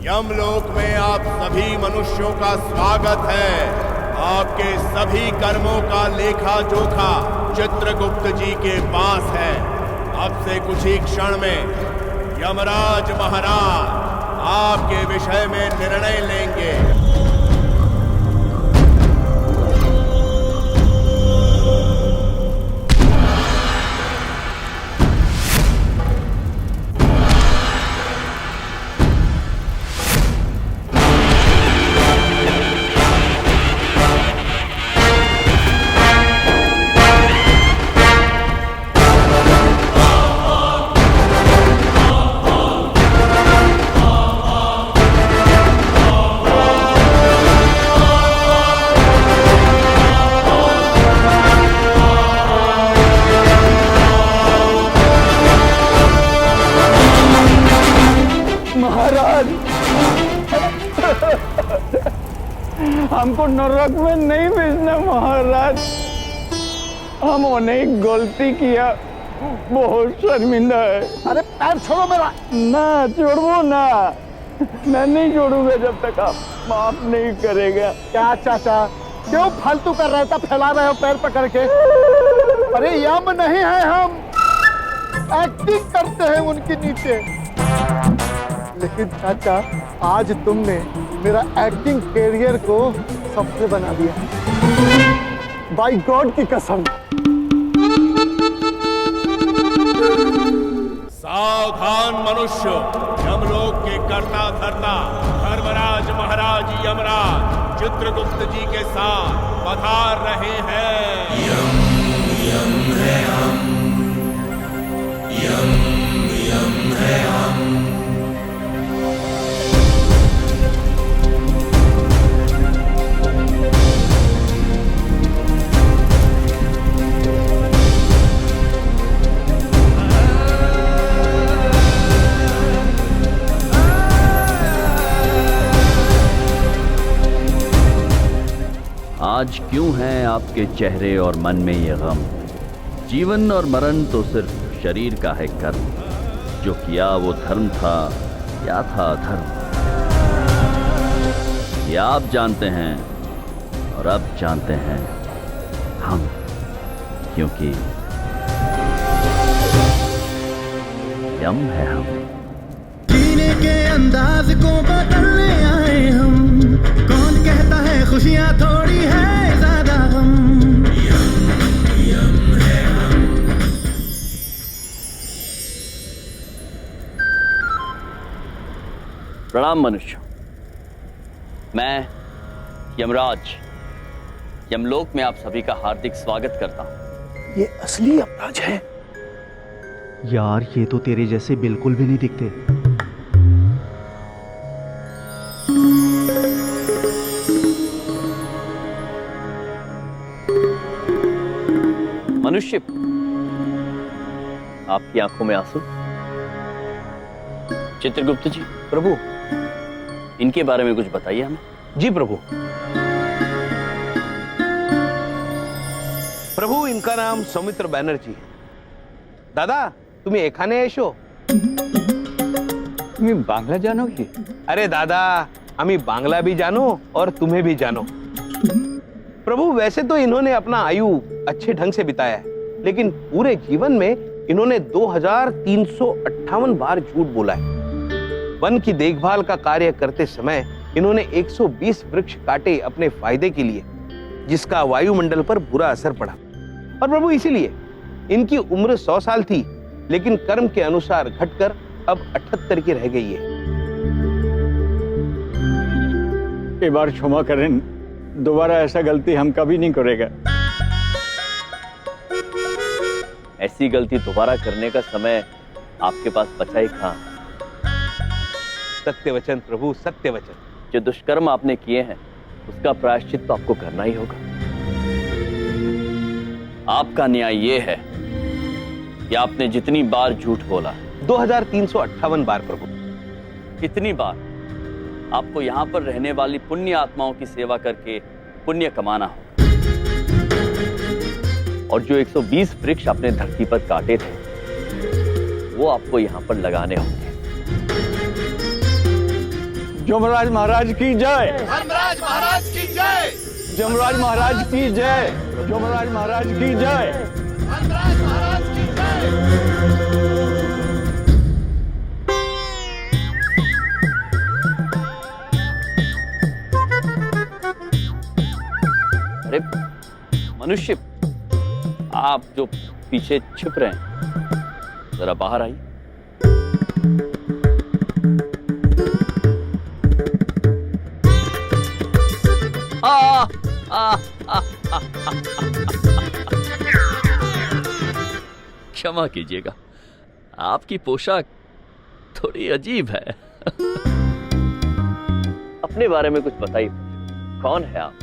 यमलोक में आप सभी मनुष्यों का स्वागत है। आपके सभी कर्मों का लेखा जोखा चित्रगुप्त जी के पास है। अब से कुछ ही क्षण में यमराज महाराज आपके विषय में निर्णय लेंगे। हमको नरक में नहीं भेजना महाराज। हम अनेक गलती किया, बहुत शर्मिंदा है। अरे पैर छोड़ो मेरा। ना छोड़ो ना, मैं नहीं छोड़ूंगा जब तक आप माफ नहीं करेगा। क्या चाचा, क्यों फालतू कर रहे थे, फैला रहे हो पैर पकड़ के? अरे यम नहीं है, हम एक्टिंग करते हैं उनके नीचे। लेकिन चाचा, आज तुमने मेरा एक्टिंग कैरियर को सफल बना दिया, बाय गॉड की कसम। सावधान मनुष्य, यमलोक के कर्ता धर्ता धर्मराज महाराज यमराज चित्रगुप्त जी के साथ पधार रहे हैं। यम यम है हम, यम यम है हम। आज क्यों है आपके चेहरे और मन में ये गम? जीवन और मरण तो सिर्फ शरीर का है कर्म। जो किया वो धर्म था या था अधर्म, ये आप जानते हैं और अब जानते हैं हम, क्योंकि यम है हम। जीने के अंदाज को बदलने आए हम। कौन कहता है खुशियां थोड़ी है ज्यादा गम। यम यम है हम। प्रणाम मनुष्य, मैं यमराज यमलोक में आप सभी का हार्दिक स्वागत करता हूं। ये असली यमराज है यार, ये तो तेरे जैसे बिल्कुल भी नहीं दिखते। मनुष्य, आपकी आंखों में आंसू। चित्रगुप्त जी, प्रभु। इनके बारे में कुछ बताइए हमें। जी प्रभु। प्रभु, इनका नाम सौमित्र बैनर्जी। दादा, तुम्ही एखाने येशो? तुम्ही बांग्ला जानो की? अरे दादा, हमें बांग्ला भी जानो और तुम्हें भी जानो। प्रभु, वैसे तो इन्होंने अपना आयु अच्छे ढंग से बिताया है, लेकिन पूरे जीवन में इन्होंने 2358 बार झूठ बोला है। वन की देखभाल का कार्य करते समय इन्होंने 120 वृक्ष काटे अपने फायदे के लिए, जिसका वायुमंडल पर बुरा असर पड़ा। और प्रभु, इसीलिए इनकी उम्र 100 साल थी, लेकिन कर्म के अनुसार घटकर अब 78 की रह गई है। एक बार क्षमा करें, दोबारा ऐसा गलती हम कभी नहीं करेगा। ऐसी गलती दोबारा करने का समय आपके पास बचा ही कहां? सत्य वचन प्रभु, सत्य वचन। जो दुष्कर्म आपने किए हैं उसका प्रायश्चित तो आपको करना ही होगा। आपका न्याय ये है कि आपने जितनी बार झूठ बोला, 2358 बार प्रभु। इतनी बार आपको यहाँ पर रहने वाली पुण्य आत्माओं की सेवा करके पुण्य कमाना हो। और जो 120 वृक्ष आपने धरती पर काटे थे, वो आपको यहाँ पर लगाने होंगे। यमराज महाराज की जय। धर्मराज महाराज की जय। यमराज महाराज की जय। यमराज महाराज की जय। धर्मराज महाराज की जय। अरे मनुष्य, आप जो पीछे छिप रहे हैं, जरा बाहर आइए। क्षमा कीजिएगा, आपकी पोशाक थोड़ी अजीब है। अपने बारे में कुछ बताइए, कौन है आप?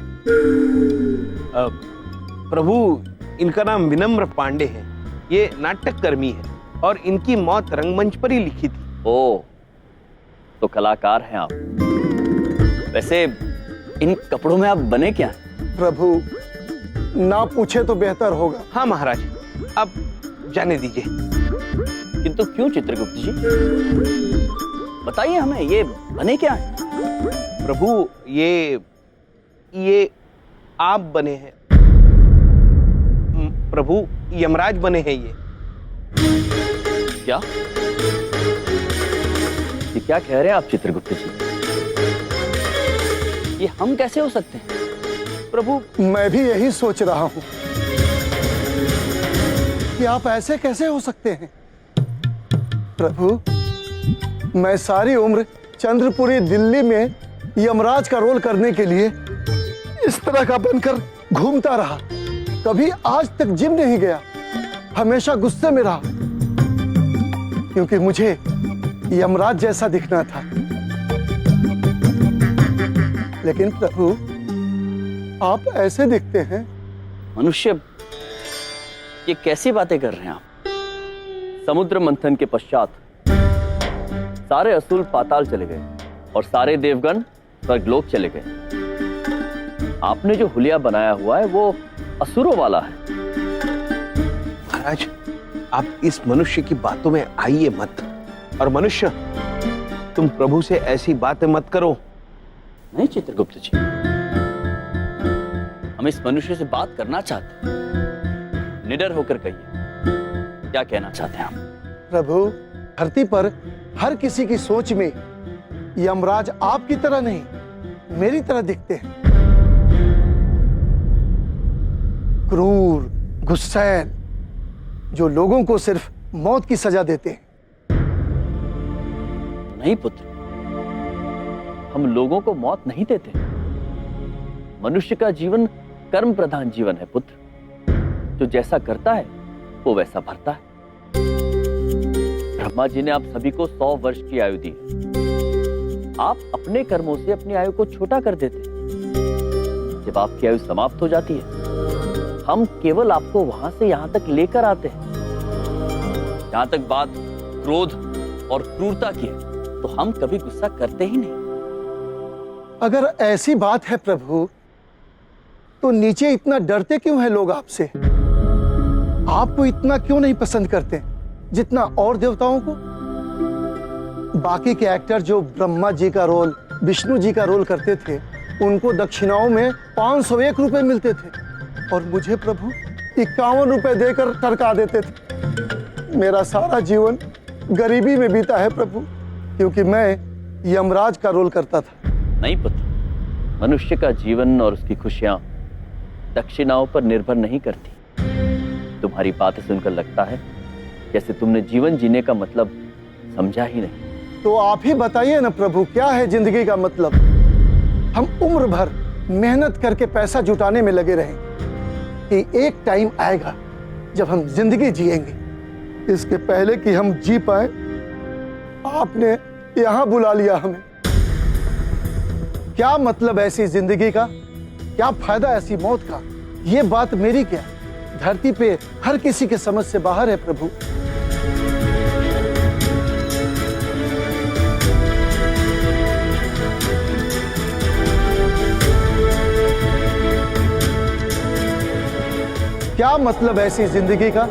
प्रभु, इनका नाम विनम्र पांडे है। ये नाटक कर्मी है और इनकी मौत रंगमंच पर ही लिखी थी। ओ, तो कलाकार हैं आप। वैसे इन कपड़ों में आप बने क्या हैं? प्रभु, ना पूछे तो बेहतर होगा। हाँ महाराज, अब जाने दीजिए। किंतु क्यों चित्रगुप्त जी, बताइए हमें, ये बने क्या हैं? प्रभु, ये आप बने हैं। प्रभु, यमराज बने हैं ये। क्या ये क्या कह रहे हैं आप चित्रगुप्त जी? ये हम कैसे हो सकते हैं? प्रभु, मैं भी यही सोच रहा हूं कि आप ऐसे कैसे हो सकते हैं। प्रभु, मैं सारी उम्र चंद्रपुरी दिल्ली में यमराज का रोल करने के लिए इस तरह का बनकर घूमता रहा। कभी आज तक जिम नहीं गया, हमेशा गुस्से में रहा, क्योंकि मुझे यमराज जैसा दिखना था। लेकिन प्रभु, आप ऐसे दिखते हैं। मनुष्य, ये कैसी बातें कर रहे हैं आप? समुद्र मंथन के पश्चात सारे असुर पाताल चले गए और सारे देवगण स्वर्गलोक चले गए। आपने जो हुलिया बनाया हुआ है वो असुरों वाला है। महाराज, आप इस मनुष्य की बातों में आइए मत। और मनुष्य, तुम प्रभु से ऐसी बातें मत करो। नहीं चित्रगुप्त जी, हम इस मनुष्य से बात करना चाहते हैं। निडर होकर कहिए, क्या कहना चाहते हैं आप? प्रभु, धरती पर हर किसी की सोच में यमराज आपकी तरह नहीं, मेरी तरह दिखते हैं। क्रूर, गुस्सैल, जो लोगों को सिर्फ मौत की सजा देते हैं। नहीं पुत्र, हम लोगों को मौत नहीं देते। मनुष्य का जीवन कर्म प्रधान जीवन है पुत्र। जो जैसा करता है वो वैसा भरता है। ब्रह्मा जी ने आप सभी को 100 वर्ष की आयु दी। आप अपने कर्मों से अपनी आयु को छोटा कर देते। जब आपकी आयु समाप्त हो जाती है, हम केवल आपको वहां से यहां तक लेकर आते हैं। जहां तक बात क्रोध और क्रूरता की है, तो हम कभी गुस्सा करते ही नहीं। अगर ऐसी बात है प्रभु, तो नीचे इतना डरते क्यों हैं लोग आपसे? आपको इतना क्यों नहीं पसंद करते जितना और देवताओं को? बाकी के एक्टर जो ब्रह्मा जी का रोल, विष्णु जी का रोल करते थे, उनको दक्षिणाओं में 501 रुपए मिलते थे, और मुझे प्रभु 51 रुपए देकर टरका देते थे। मेरा सारा जीवन गरीबी में बीता है प्रभु, क्योंकि मैं यमराज का रोल करता था। नहीं पुत्र, मनुष्य का जीवन और उसकी खुशियां दक्षिणाओं पर निर्भर नहीं करती। तुम्हारी बातें सुनकर लगता है जैसे तुमने जीवन जीने का मतलब समझा ही नहीं। तो आप ही बताइए ना प्रभु, क्या है जिंदगी का मतलब? हम उम्र भर मेहनत करके पैसा जुटाने में लगे रहे कि एक टाइम आएगा जब हम जिंदगी जिएंगे। इसके पहले कि हम जी पाए, आपने यहां बुला लिया हमें। क्या मतलब ऐसी जिंदगी का? क्या फायदा ऐसी मौत का? ये बात मेरी क्या, धरती पे हर किसी के समझ से बाहर है प्रभु। क्या मतलब ऐसी जिंदगी का?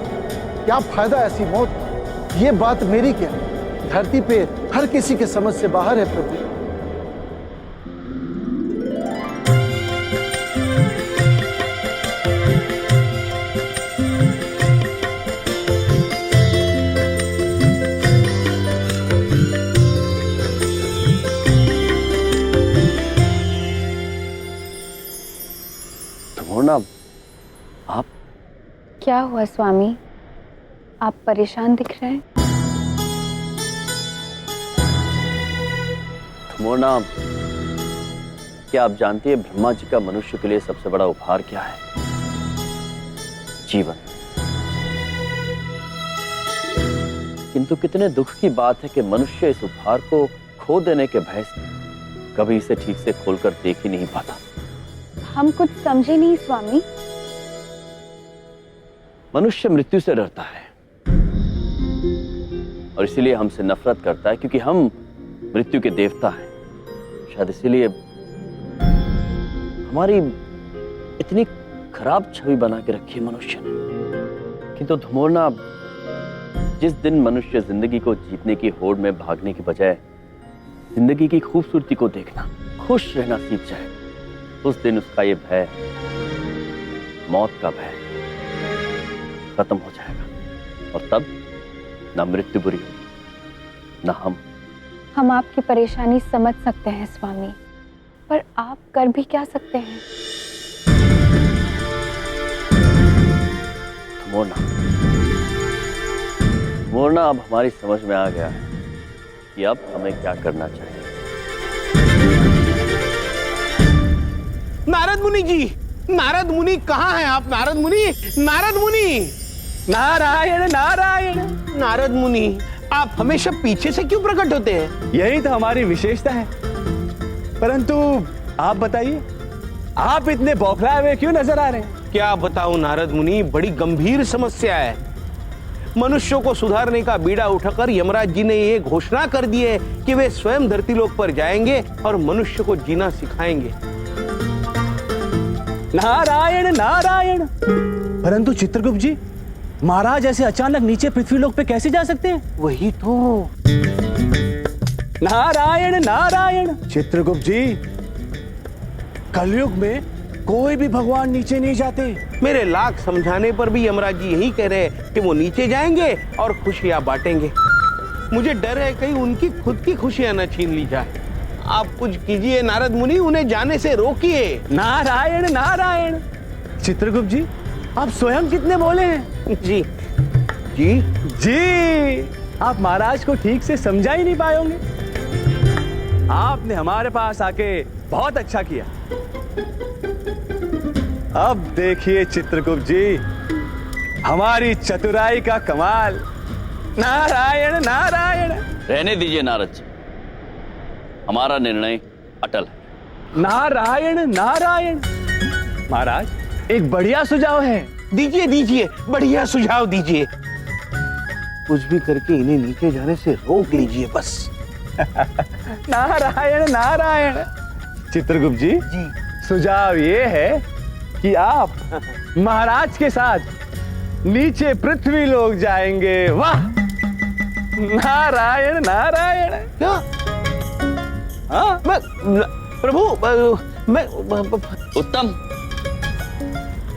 क्या फायदा ऐसी मौत का? ये बात मेरी क्या, धरती पे हर किसी के समझ से बाहर है प्रभु। क्या हुआ स्वामी, आप परेशान दिख रहे हैं। मोना, क्या आप जानती है ब्रह्मा जी का मनुष्य के लिए सबसे बड़ा उपहार क्या है? जीवन। किंतु कितने दुख की बात है कि मनुष्य इस उपहार को खो देने के भय से कभी इसे ठीक से खोलकर देख ही नहीं पाता। हम कुछ समझे नहीं स्वामी। मनुष्य मृत्यु से डरता है और इसीलिए हमसे नफरत करता है, क्योंकि हम मृत्यु के देवता हैं। शायद इसीलिए हमारी इतनी खराब छवि बना के रखी है मनुष्य ने। किंतु धुमोरना, जिस दिन मनुष्य जिंदगी को जीतने की होड़ में भागने की बजाय जिंदगी की खूबसूरती को देखना, खुश रहना सीख जाए, उस दिन उसका ये भय, मौत का भय, खत्म हो जाएगा। और तब ना मृत्यु बुरी होगी, ना हम आपकी परेशानी समझ सकते हैं स्वामी, पर आप कर भी क्या सकते हैं। मोरना, अब हमारी समझ में आ गया है कि अब हमें क्या करना चाहिए। नारद मुनि जी, नारद मुनि कहाँ हैं आप? नारद मुनि, नारद मुनि, नारायण नारायण। नारद मुनि, आप हमेशा पीछे से क्यों प्रकट होते हैं? यही तो हमारी विशेषता है। परंतु आप बताइए, आप इतने बौखलाए हुए क्यों नजर आ रहे हैं? क्या बताऊं नारद मुनि, बड़ी गंभीर समस्या है। मनुष्यों को सुधारने का बीड़ा उठाकर यमराज जी ने ये घोषणा कर दी है कि वे स्वयं धरतीलोक पर जाएंगे और मनुष्य को जीना सिखाएंगे। नारायण नारायण। परंतु चित्रगुप्त जी, महाराज ऐसे अचानक नीचे पृथ्वीलोक पे कैसे जा सकते हैं? वही तो। नारायण नारायण। चित्रगुप्त जी, कलयुग में कोई भी भगवान नीचे नहीं जाते। मेरे लाख समझाने पर भी यमराज जी यही कह रहे हैं कि वो नीचे जाएंगे और खुशियां बांटेंगे। मुझे डर है कहीं उनकी खुद की खुशियां न छीन ली जाए। आप कुछ कीजिए नारद मुनि, उन्हें जाने से रोकिए। नारायण नारायण। चित्रगुप्त जी, आप स्वयं कितने बोले हैं? जी जी जी, आप महाराज को ठीक से समझा ही नहीं पाए होंगे। आपने हमारे पास आके बहुत अच्छा किया। अब देखिए चित्रगुप्त जी, हमारी चतुराई का कमाल। नारायण नारायण। रहने दीजिए नारद जी, हमारा निर्णय अटल है। नारायण नारायण। महाराज, एक बढ़िया सुझाव है। दीजिए दीजिए, बढ़िया सुझाव दीजिए। कुछ भी करके इन्हें नीचे जाने से रोक लीजिए बस। नारायण नारायण। चित्रगुप्त जी, सुझाव ये है कि आप महाराज के साथ नीचे पृथ्वी लोक जाएंगे। वाह, नारायण नारायण। क्या? हाँ, प्रभु, मैं उत्तम,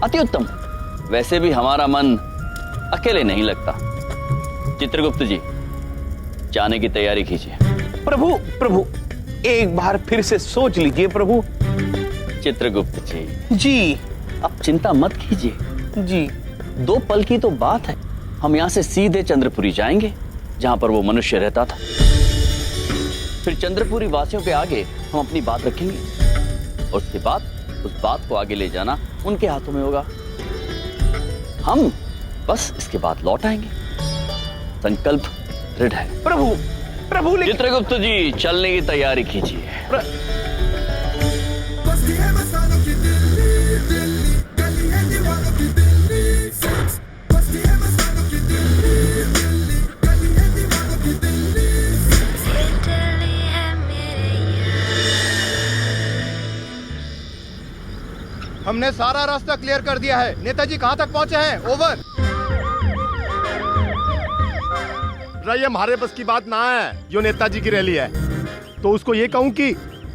अति उत्तम। वैसे भी हमारा मन अकेले नहीं लगता। चित्रगुप्त जी, जाने की तैयारी कीजिए। प्रभु प्रभु, एक बार फिर से सोच लीजिए प्रभु। चित्रगुप्त जी जी, अब चिंता मत कीजिए जी। 2 पल की तो बात है। हम यहाँ से सीधे चंद्रपुरी जाएंगे, जहाँ पर वो मनुष्य रहता था। फिर चंद्रपुरी वासियों के आगे हम अपनी बात रखेंगे और उसके बाद उस बात को आगे ले जाना उनके हाथों में होगा। हम बस इसके बाद लौट आएंगे। संकल्प दृढ़ है। प्रभु प्रभु, चित्रगुप्त जी, चलने की तैयारी कीजिए। हमने सारा रास्ता क्लियर कर दिया है। नेताजी कहाँ तक पहुँचे हैं? ओवर। ये हमारे बस की बात ना है। जो नेताजी की रैली है तो उसको ये कहूं कि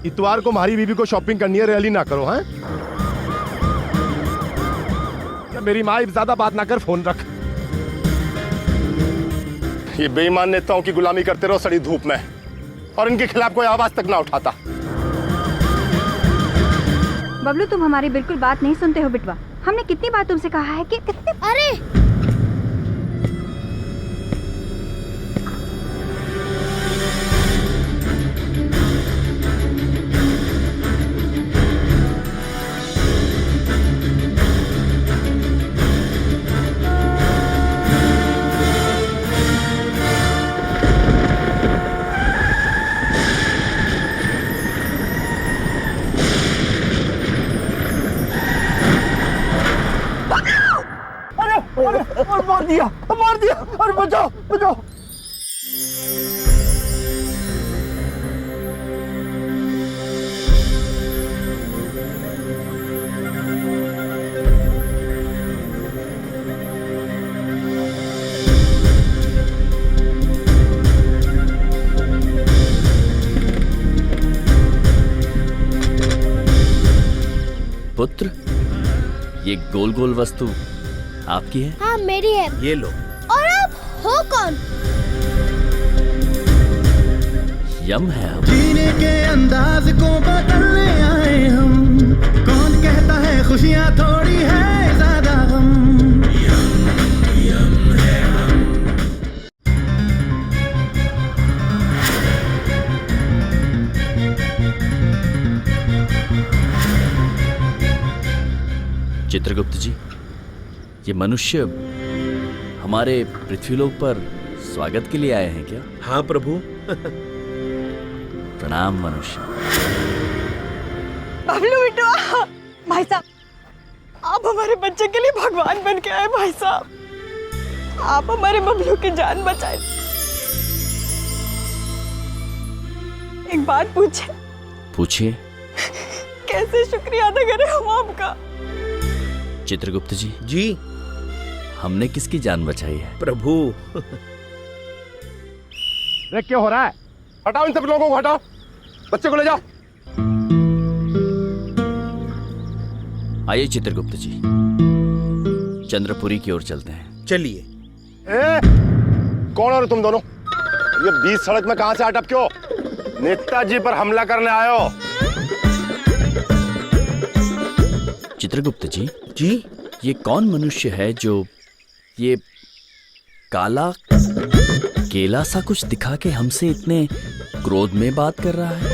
इतवार को हमारी बीबी को शॉपिंग करनी है, रैली ना करो। हैं? मेरी माँ, ज्यादा बात ना कर, फोन रख। ये बेईमान नेताओं की गुलामी करते रहो सड़ी धूप में, और इनके खिलाफ कोई आवाज तक ना उठाता। बबलू, तुम हमारी बिल्कुल बात नहीं सुनते हो बिटवा। हमने कितनी बार तुमसे कहा है कि कितने। अरे और मार दिया, अरे बचाओ बचाओ। पुत्र, ये गोल गोल वस्तु आपकी है? हाँ मेरी है। ये लो। और आप हो कौन? यम है हम। जीने के अंदाज को बदलने आए हम। कौन कहता है खुशियाँ थोड़ी है ज्यादा हम। चित्रगुप्त जी, ये मनुष्य हमारे पृथ्वीलोक पर स्वागत के लिए आए हैं क्या? हाँ प्रभु। प्रणाम मनुष्य। बबलू बिटुआ, भाई साहब आप हमारे बच्चे के लिए भगवान बन के आए। भाई साहब आप हमारे बबलू की जान बचाए। एक बात पूछे? पूछिए। कैसे शुक्रिया अदा करें हम आपका? चित्रगुप्त जी, जी हमने किसकी जान बचाई है? प्रभु। देख क्या हो रहा है? हटाओ इन सब लोगों को, हटाओ। बच्चे को ले जाओ। आइए चित्रगुप्त जी, चंद्रपुरी की ओर चलते हैं। चलिए। कौन हो तुम दोनों? ये बीच सड़क में कहां से अटके हो? नेताजी पर हमला करने आए हो? चित्रगुप्त जी, ये कौन मनुष्य है जो ये काला केला सा कुछ दिखा के हमसे इतने क्रोध में बात कर रहा है?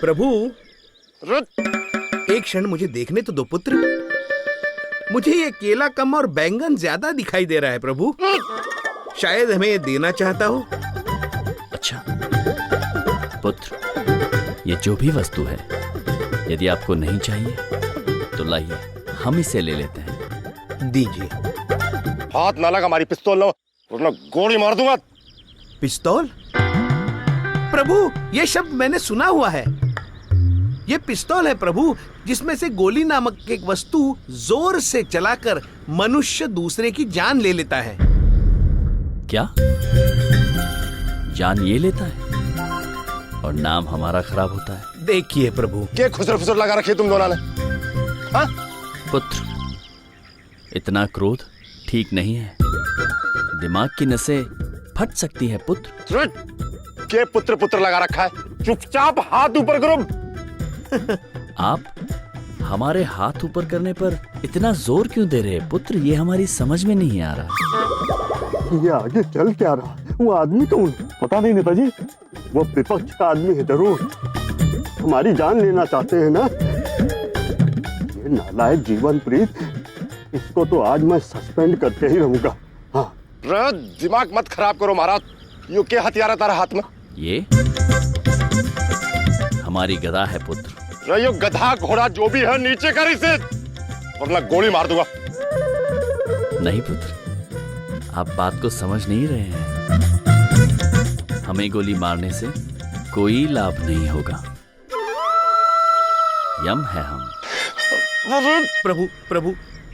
प्रभु एक क्षण मुझे देखने तो दो पुत्र। मुझे ये केला कम और बैंगन ज्यादा दिखाई दे रहा है प्रभु। शायद हमें ये देना चाहता हो। अच्छा पुत्र, ये जो भी वस्तु है, यदि आपको नहीं चाहिए तो लाइए, हम इसे ले लेते हैं। दीजिए। हाथ ना लगा, हमारी पिस्तौल लो वरना गोली मार दूंगा। पिस्तौल? प्रभु ये शब्द मैंने सुना हुआ है। ये पिस्तौल है प्रभु, जिसमें से गोली नामक एक वस्तु जोर से चलाकर मनुष्य दूसरे की जान ले लेता है। क्या जान ये लेता है और नाम हमारा खराब होता है? देखिए प्रभु। क्या खुसर फुसर लगा रखी तुम दोनों ने? हाँ? पुत्र, इतना क्रोध ठीक नहीं है। दिमाग की नसें फट सकती है पुत्र। क्या पुत्र पुत्र लगा रखा है? चुपचाप हाथ ऊपर करो। आप हमारे हाथ ऊपर करने पर इतना जोर क्यों दे रहे हैं पुत्र? ये हमारी समझ में नहीं आ रहा। ये आगे चल क्या रहा? वो आदमी कौन? पता नहीं नेताजी, वो विपक्ष का आदमी है जरूर। हमारी जान लेना चाहते हैं ना? ये नालायक जीवन प्रीत, इसको तो आज मैं सस्पेंड करके ही रहूंगा। हाँ। दिमाग मत खराब करो महाराज। यो क्या हथियार है तारा हाथ में? ये हमारी गदा है पुत्र। यो गधा घोड़ा जो भी है नीचे कर इसे, वरना गोली मार दूंगा। नहीं पुत्र, आप बात को समझ नहीं रहे हैं। हमें गोली मारने से कोई लाभ नहीं होगा। यम है हम। प्रभु प्रभु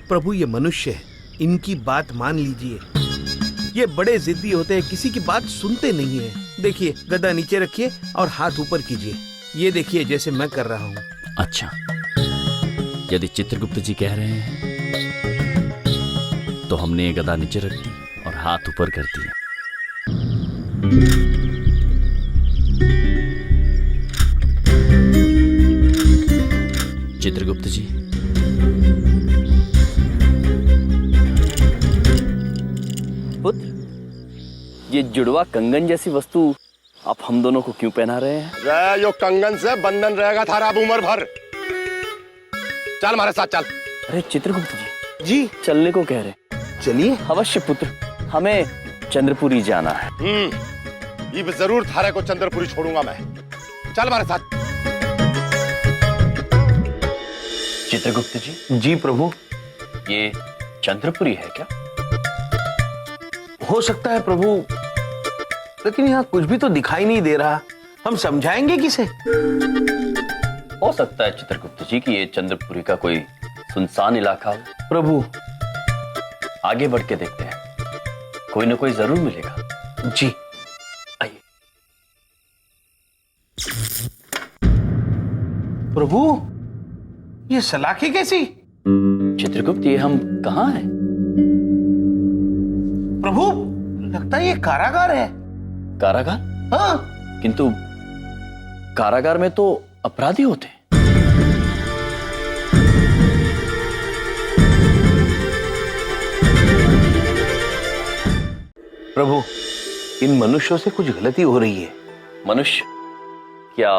प्रभु, ये मनुष्य है, इनकी बात मान लीजिए। ये बड़े जिद्दी होते हैं, किसी की बात सुनते नहीं है। देखिए, गदा नीचे रखिए और हाथ ऊपर कीजिए। ये देखिए, जैसे मैं कर रहा हूँ। अच्छा, यदि चित्रगुप्त जी कह रहे हैं तो हमने ये गदा नीचे रख दी और हाथ ऊपर कर दिया। चित्रगुप्त जी, ये जुड़वा कंगन जैसी वस्तु आप हम दोनों को क्यों पहना रहे हैं? यो कंगन से बंधन रहेगा थारा अब उम्र भर। चल हमारे साथ चल। अरे चित्रगुप्त जी चलने को कह रहे। चलिए। अवश्य पुत्र, हमें चंद्रपुरी जाना है। ये जरूर थारे को चंद्रपुरी छोड़ूंगा मैं। चल हमारे साथ। चित्रगुप्त जी। जी प्रभु। ये चंद्रपुरी है क्या? हो सकता है प्रभु, लेकिन यहाँ कुछ भी तो दिखाई नहीं दे रहा। हम समझाएंगे किसे? हो सकता है चित्रगुप्त जी कि ये चंद्रपुरी का कोई सुनसान इलाका हो। प्रभु आगे बढ़ के देखते हैं, कोई ना कोई जरूर मिलेगा। जी आइए। प्रभु ये सलाखें कैसी? चित्रगुप्त ये हम कहाँ हैं? प्रभु लगता है ये कारागार है। कारागार? हाँ। किंतु कारागार में तो अपराधी होते हैं। प्रभु इन मनुष्यों से कुछ गलती हो रही है। मनुष्य? क्या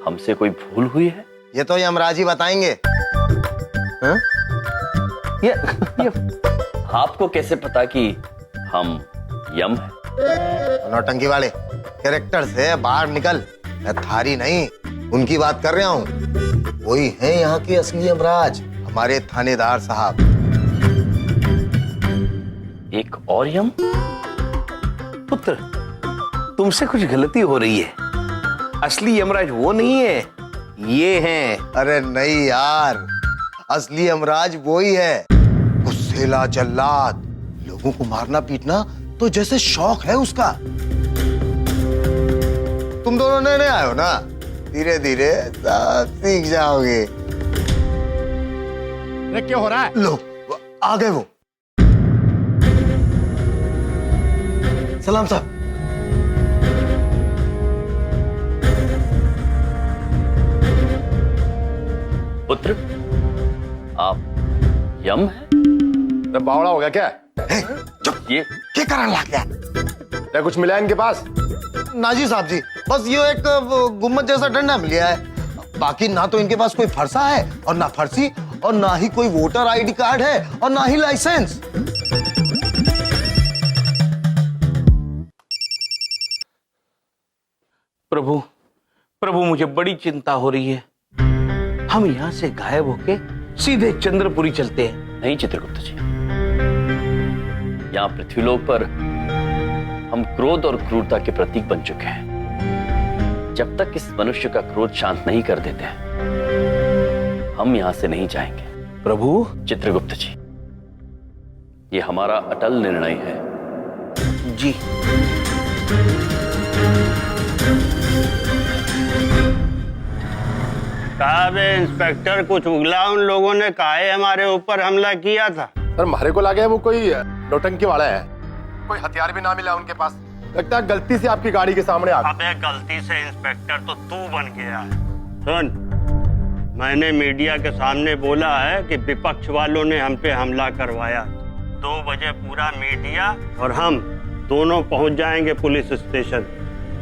हमसे कोई भूल हुई है? ये तो यमराज ही बताएंगे। हाँ? ये आपको कैसे पता कि हम यम हैं? नौटंकी वाले कैरेक्टर से बाहर निकल। मैं थारी नहीं उनकी बात कर रहा हूँ। वही है यहाँ के असली यमराज, हमारे थानेदार साहब। एक और यम? पुत्र तुमसे कुछ गलती हो रही है। असली यमराज वो नहीं है, ये हैं। अरे नहीं यार, असली यमराज वो ही है। गुस्सेला जल्लाद, लोगों को मारना पीटना तो जैसे शौक है उसका। तुम दोनों नए नए आए हो ना, धीरे धीरे सब सीख जाओगे। अरे क्या हो रहा है? लो आ गए वो। सलाम साहब। पुत्र आप यम हैं? अरे बावड़ा हो गया क्या? चुप, ये क्या करने लग गया? क्या कुछ मिला इनके पास? नाजी साहब जी, बस ये एक गुम्मत जैसा डंडा मिल गया है। बाकी ना तो इनके पास कोई फरसा है और ना फर्सी, और ना ही कोई वोटर आईडी कार्ड है और ना ही लाइसेंस। प्रभु प्रभु मुझे बड़ी चिंता हो रही है। हम यहाँ से गायब होके सीधे चंद्रपुरी चलते हैं। नहीं चित्रगुप्त जी, यहाँ पृथ्वीलोक पर हम क्रोध और क्रूरता के प्रतीक बन चुके हैं। जब तक इस मनुष्य का क्रोध शांत नहीं कर देते हम यहाँ से नहीं जाएंगे। प्रभु चित्रगुप्त जी, ये हमारा अटल निर्णय है। जी साहब इंस्पेक्टर, कुछ उगला उन लोगों ने काहे हमारे ऊपर हमला किया था? सर हमारे को लगा है वो कोई नौटंकी वाला है। कोई हथियार भी ना मिला उनके पास। लगता है गलती से आपकी गाड़ी के सामने आ गए। अबे गलती से इंस्पेक्टर तो तू बन गया है। सुन, मैंने मीडिया के सामने बोला है कि विपक्ष वालों ने हम पे हमला करवाया। 2 बजे पूरा मीडिया और हम दोनों पहुंच जाएंगे पुलिस स्टेशन।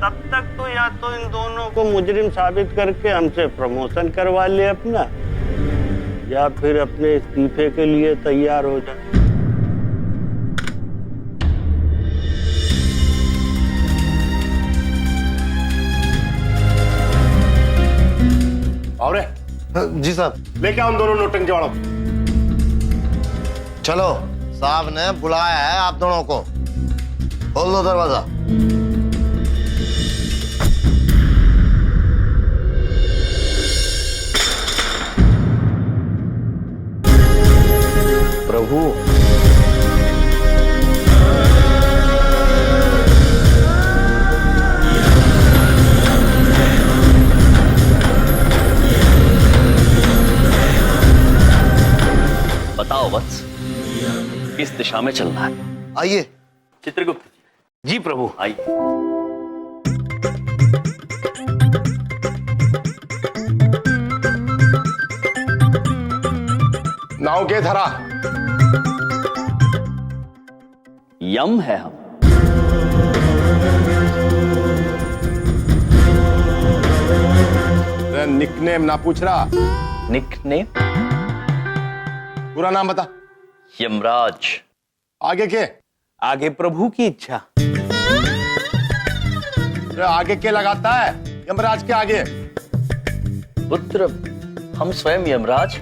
तब तक तो या तो इन दोनों को मुजरिम साबित करके हमसे प्रमोशन करवा ले अपना, या फिर अपने इस्तीफे के लिए तैयार हो जाए। और जी साहब। लेके आओ उन दोनों नौटंकी वालों। चलो, साहब ने बुलाया है आप दोनों को। खोल दो दरवाजा। प्रभु बताओ वत्स, किस दिशा में चलना है? आइए। चित्रगुप्त जी प्रभु आइए। नाव के धरा? यम है हम। निकनेम ना पूछ रहा, निकनेम? पूरा नाम बता। यमराज। आगे के? आगे प्रभु की इच्छा। आगे के लगाता है यमराज के आगे? पुत्र, हम स्वयं यमराज,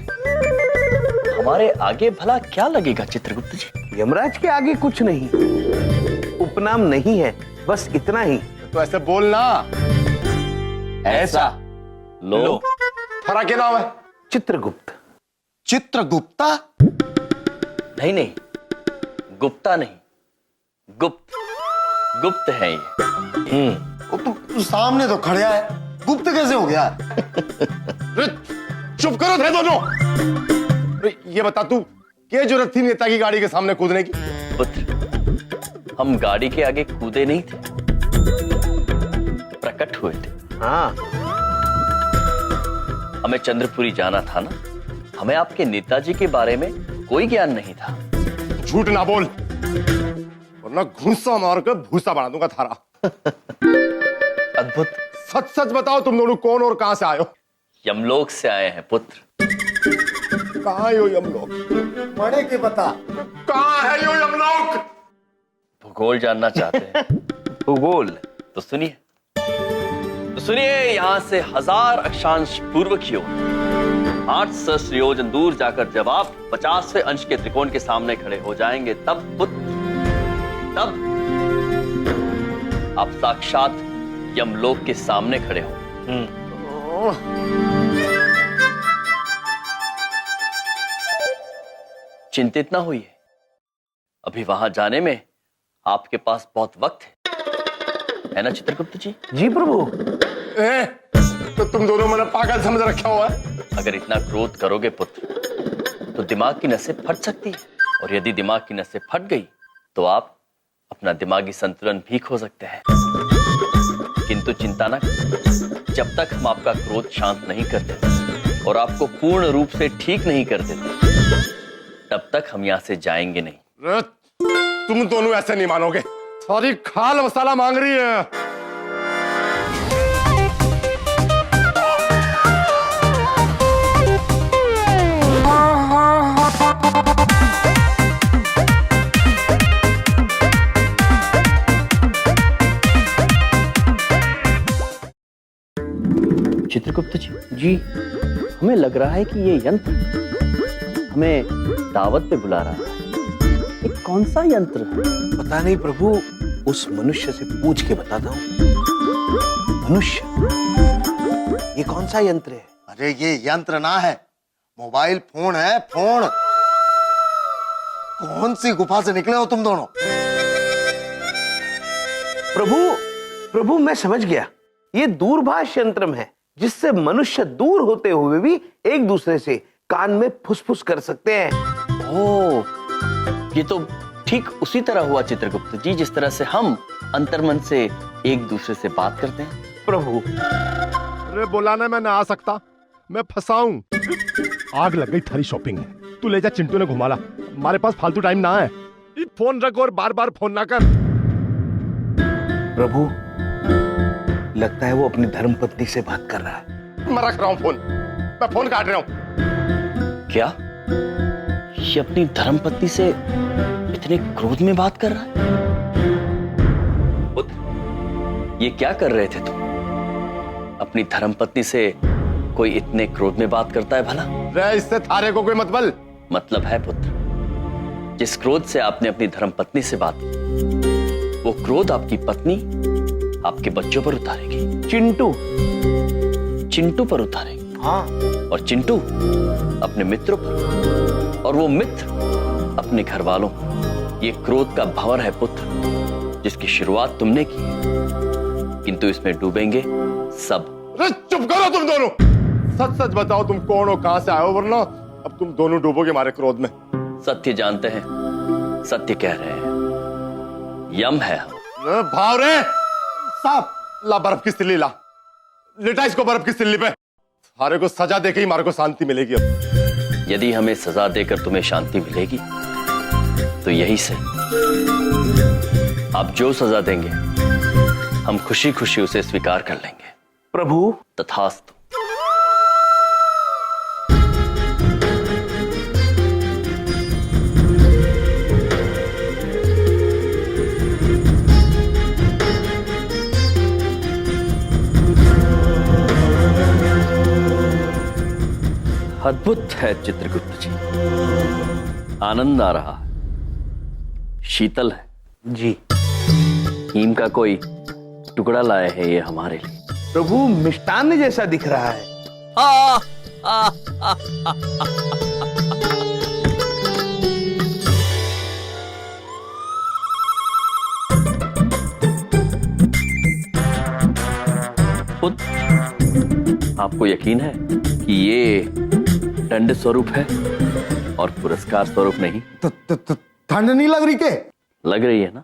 हमारे आगे भला क्या लगेगा चित्रगुप्त जी? यमराज के आगे कुछ नहीं, उपनाम नहीं है, बस इतना ही। तो ऐसे बोलना। ऐसा लो। थारा क्या नाम है? चित्रगुप्त। चित्रगुप्ता? नहीं नहीं, गुप्ता नहीं, गुप्त, गुप्त है ये। वो तो सामने तो खड़ा है, गुप्त कैसे हो गया? चुप करो थे दोनों। ये बता तू, क्या जरूरत थी नेता की गाड़ी के सामने कूदने की? पुत्र, हम गाड़ी के आगे कूदे नहीं थे, प्रकट हुए थे। हाँ, हमें चंद्रपुरी जाना था ना, हमें आपके नेताजी के बारे में कोई ज्ञान नहीं था। झूठ ना बोल, वरना घूंसा मार कर भूसा बना दूंगा थारा। अद्भुत। सच सच बताओ, तुम दोनों कौन और कहां से आए हो? यमलोक से आए हैं पुत्र। कहां है यो यमलोक? पढ़े के बता। कहां है यो यमलोक? भूगोल जानना चाहते हैं? भूगोल तो सुनिए, यहाँ से 1000 अक्षांश पूर्व की ओर 8 सहस्त्र योजन दूर जाकर जब आप 50वें अंश के त्रिकोण के सामने खड़े हो जाएंगे, तब पुत्र, तब आप साक्षात यमलोक के सामने खड़े हो। चिंतित ना होइए, अभी वहां जाने में आपके पास बहुत वक्त है ना चित्रगुप्त जी? जी प्रभु। तो तुम दोनों मैंने पागल समझ रखा हुआ है। अगर इतना क्रोध करोगे पुत्र, तो दिमाग की नसें फट सकती है, और यदि दिमाग की नसें फट गई तो आप अपना दिमागी संतुलन भी खो सकते हैं। किंतु चिंता न करें, जब तक हम आपका क्रोध शांत नहीं करते और आपको पूर्ण रूप से ठीक नहीं कर देते, तब तक हम यहां से जाएंगे नहीं। तुम दोनों ऐसे नहीं मानोगे, सारी खाल मसाला मांग रही है। चित्रगुप्त जी, हमें लग रहा है कि ये यंत्र हमें दावत पे बुला रहा है। ये कौन सा यंत्र है? पता नहीं प्रभु, उस मनुष्य से पूछ के बताता हूँ। मनुष्य, ये कौन सा यंत्र है? अरे ये यंत्र ना है, मोबाइल फोन है, फोन। कौन सी गुफा से निकले हो तुम दोनों? प्रभु मैं समझ गया, ये दूरभाष यंत्र है, जिससे मनुष्य दूर होते हुए भी एक दूसरे से कान में फुसफुस कर सकते हैं। ओह, ये तो ठीक उसी तरह हुआ चित्रगुप्त जी, जिस तरह से हम अंतर्मन से एक दूसरे से बात करते हैं। प्रभु, अरे बुलाने में ना आ सकता, मैं फंसाऊं। आग लग गई थारी शॉपिंग में, तू ले जा, चिंटू ने घुमा ला, हमारे पास फालतू टाइम ना है। फोन रख और बार बार फोन ना कर। प्रभु, लगता है वो अपनी धर्मपत्नी से बात कर रहा है। मैं रख रहा हूं फोन, मैं फोन काट रहा हूं। क्या ये अपनी धर्मपत्नी से इतने क्रोध में बात कर रहा है? पुत्र, ये क्या कर रहे थे तुम? अपनी धर्मपत्नी से कोई इतने क्रोध में बात करता है भला? रे, इससे थारे को कोई मतलब है पुत्र, जिस क्रोध से आपने अपनी धर्मपत्नी से बात की, वो क्रोध आपकी पत्नी आपके बच्चों पर उतारेगी। चिंटू पर उतारेगी। हाँ, और चिंटू अपने मित्रों पर, और वो मित्र अपने घर वालों। ये क्रोध का भंवर है पुत्र, जिसकी शुरुआत तुमने की है, किंतु इसमें डूबेंगे सब। चुप करो तुम दोनों, सच सच बताओ तुम कौन हो, कहां से आए हो, वरना अब तुम दोनों डूबोगे हमारे क्रोध में। सत्य जानते हैं, सत्य कह रहे हैं, यम है हम। भाव रे साहब, ला बर्फ की सिल्ली ला, लिटा इसको बर्फ की सिल्ली पे। हमारे को सजा देके ही हमारे को शांति मिलेगी। अब यदि हमें सजा देकर तुम्हें शांति मिलेगी तो यही से, आप जो सजा देंगे हम खुशी खुशी उसे स्वीकार कर लेंगे। प्रभु, तथास्तु। अद्भुत है चित्रगुप्त जी, आनंद आ रहा है। शीतल है जी। हीम का कोई टुकड़ा लाए हैं ये हमारे लिए। प्रभु, मिष्टान्न जैसा दिख रहा है। खुद आपको यकीन है कि ये दंड स्वरूप है और पुरस्कार स्वरूप नहीं? ठंड नहीं लग रही के? लग रही है ना,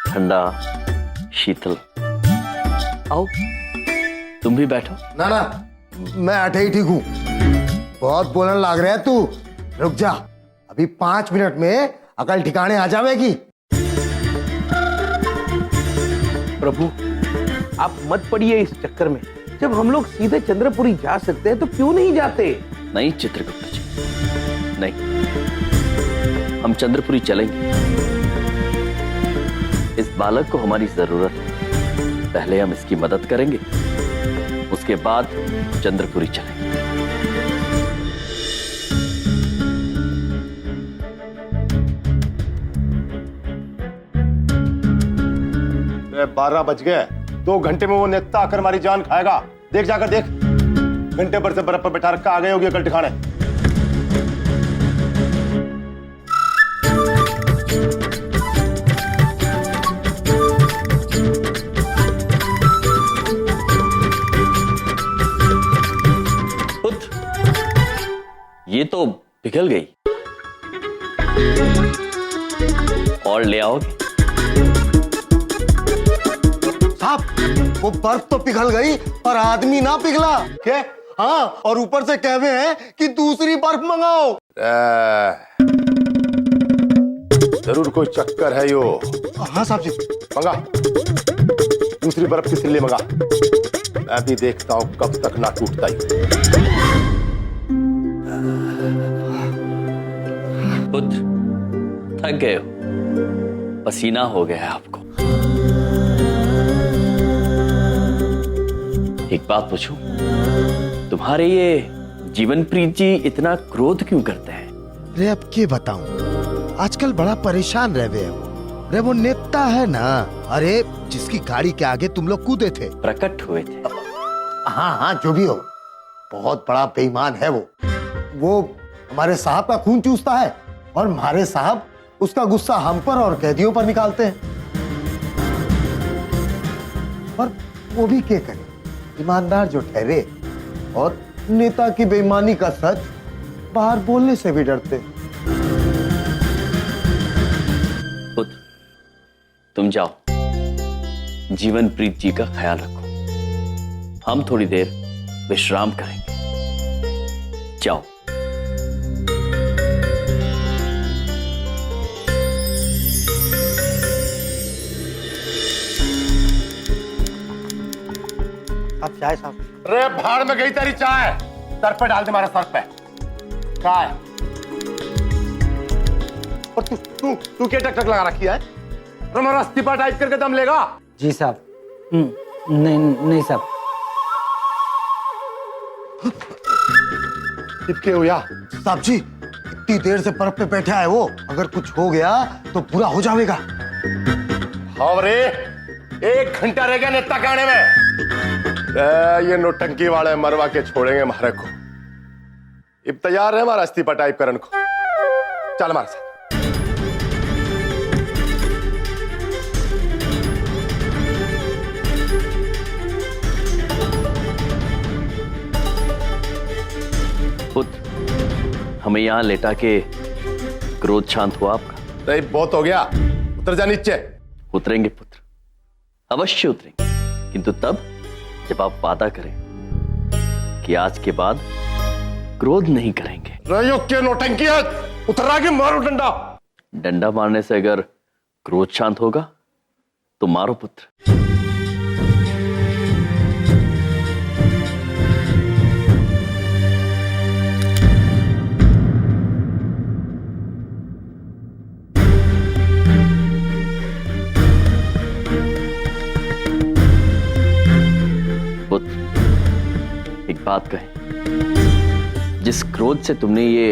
ठंडा शीतल। आओ तुम भी बैठो। ना ना, मैं अठे ही ठीक हूँ। बहुत बोलने लग रहा है तू। रुक जा, अभी 5 मिनट में अकल ठिकाने आ जाएगी। प्रभु, आप मत पड़िए इस चक्कर में। जब हम लोग सीधे चंद्रपुरी जा सकते हैं तो क्यों नहीं जाते? नहीं चित्रगुप्त जी, नहीं, हम चंद्रपुरी चलेंगे। इस बालक को हमारी जरूरत है। पहले हम इसकी मदद करेंगे, उसके बाद चंद्रपुरी चलेंगे। 12 बज गए। 2 घंटे में वो नेता आकर हमारी जान खाएगा। देख जाकर देख, घंटे भर से बर्फ पर बैठा रखा, आ गए होगी अकल ठिकाने। ये तो पिघल गई, और ले आओगे? साहब, वो बर्फ तो पिघल गई पर आदमी ना पिघला। क्या? हाँ, और ऊपर से कहवे हैं कि दूसरी बर्फ मंगाओ। जरूर कोई चक्कर है यो। हाँ साहब जी। मंगा, दूसरी बर्फ की सिल्ली मंगा। मैं भी देखता हूं कब तक ना टूटता ही। पुत्र, थक गए हो, पसीना हो गया है आपको। एक बात पूछूं, तुम्हारे ये जीवनप्रीत जी इतना क्रोध क्यों करते हैं? रे अब क्या बताऊं, आजकल बड़ा परेशान रह गए हो। रे वो नेता है ना, अरे जिसकी गाड़ी के आगे तुम लोग कूदे थे, प्रकट हुए थे। हाँ हाँ, जो भी हो, बहुत बड़ा बेईमान है वो हमारे साहब का खून चूसता है और हमारे साहब उसका गुस्सा हम पर और कैदियों पर निकालते हैं। पर वो भी क्या करे, ईमानदार जो ठहरे और नेता की बेईमानी का सच बाहर बोलने से भी डरते। पुत्र, तुम जाओ, जीवनप्रीत जी का ख्याल रखो। हम थोड़ी देर विश्राम करेंगे। जाओ। अब चाय साहब। रे भाड़ में गई तेरी चाय, सर पे डाल दे, हमारे सर पे चाय। और तू क्या टक टक लगा रखी है? हमारा इस्तीफा टाइप करके दम लेगा? जी साहब। नहीं साहब। चिपके हो या साहब जी, इतनी देर से बर्फ पे बैठा है वो, अगर कुछ हो गया तो बुरा हो जाएगा। हाँ रे, 1 घंटा रह गया नेता के आने में। ये नोटंकी वाले मरवा के छोड़ेंगे हमारे को। अब तैयार है हमारा इस्तीफा टाइप करने को। चल हमारे साथ। पुत्र, हमें यहाँ लेटा के क्रोध शांत हुआ आपका? नहीं, बहुत हो गया, उतर जा नीचे। उतरेंगे पुत्र, अवश्य उतरेंगे, किंतु तब जब आप वादा करें कि आज के बाद क्रोध नहीं करेंगे। क्या नौटंकी है? उतर रहा कि मारो डंडा। डंडा मारने से अगर क्रोध शांत होगा तो मारो पुत्र। एक बात कहें, जिस क्रोध से तुमने ये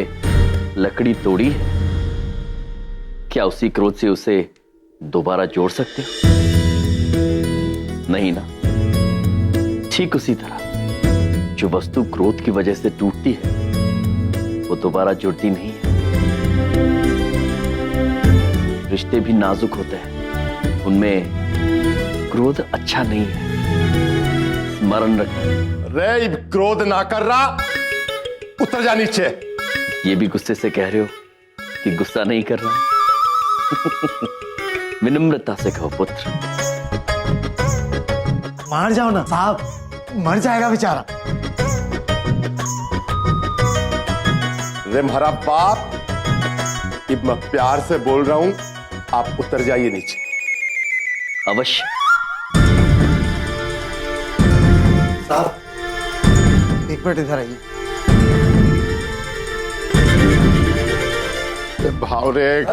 लकड़ी तोड़ी है, क्या उसी क्रोध से उसे दोबारा जोड़ सकते हो? नहीं ना। ठीक उसी तरह जो वस्तु क्रोध की वजह से टूटती है वो दोबारा जुड़ती नहीं है। रिश्ते भी नाजुक होते हैं, उनमें क्रोध अच्छा नहीं है, स्मरण रखना। रे क्रोध ना कर रहा, उतर जा नीचे। ये भी गुस्से से कह रहे हो कि गुस्सा नहीं कर रहा? विनम्रता से कहो पुत्र। मार जाओ ना साहब, मर जाएगा बेचारा। रे हमारा बाप, अब मैं प्यार से बोल रहा हूं, आप उतर जाइए नीचे। अवश्य। साहब एक मिनट इधर आइए। भावरे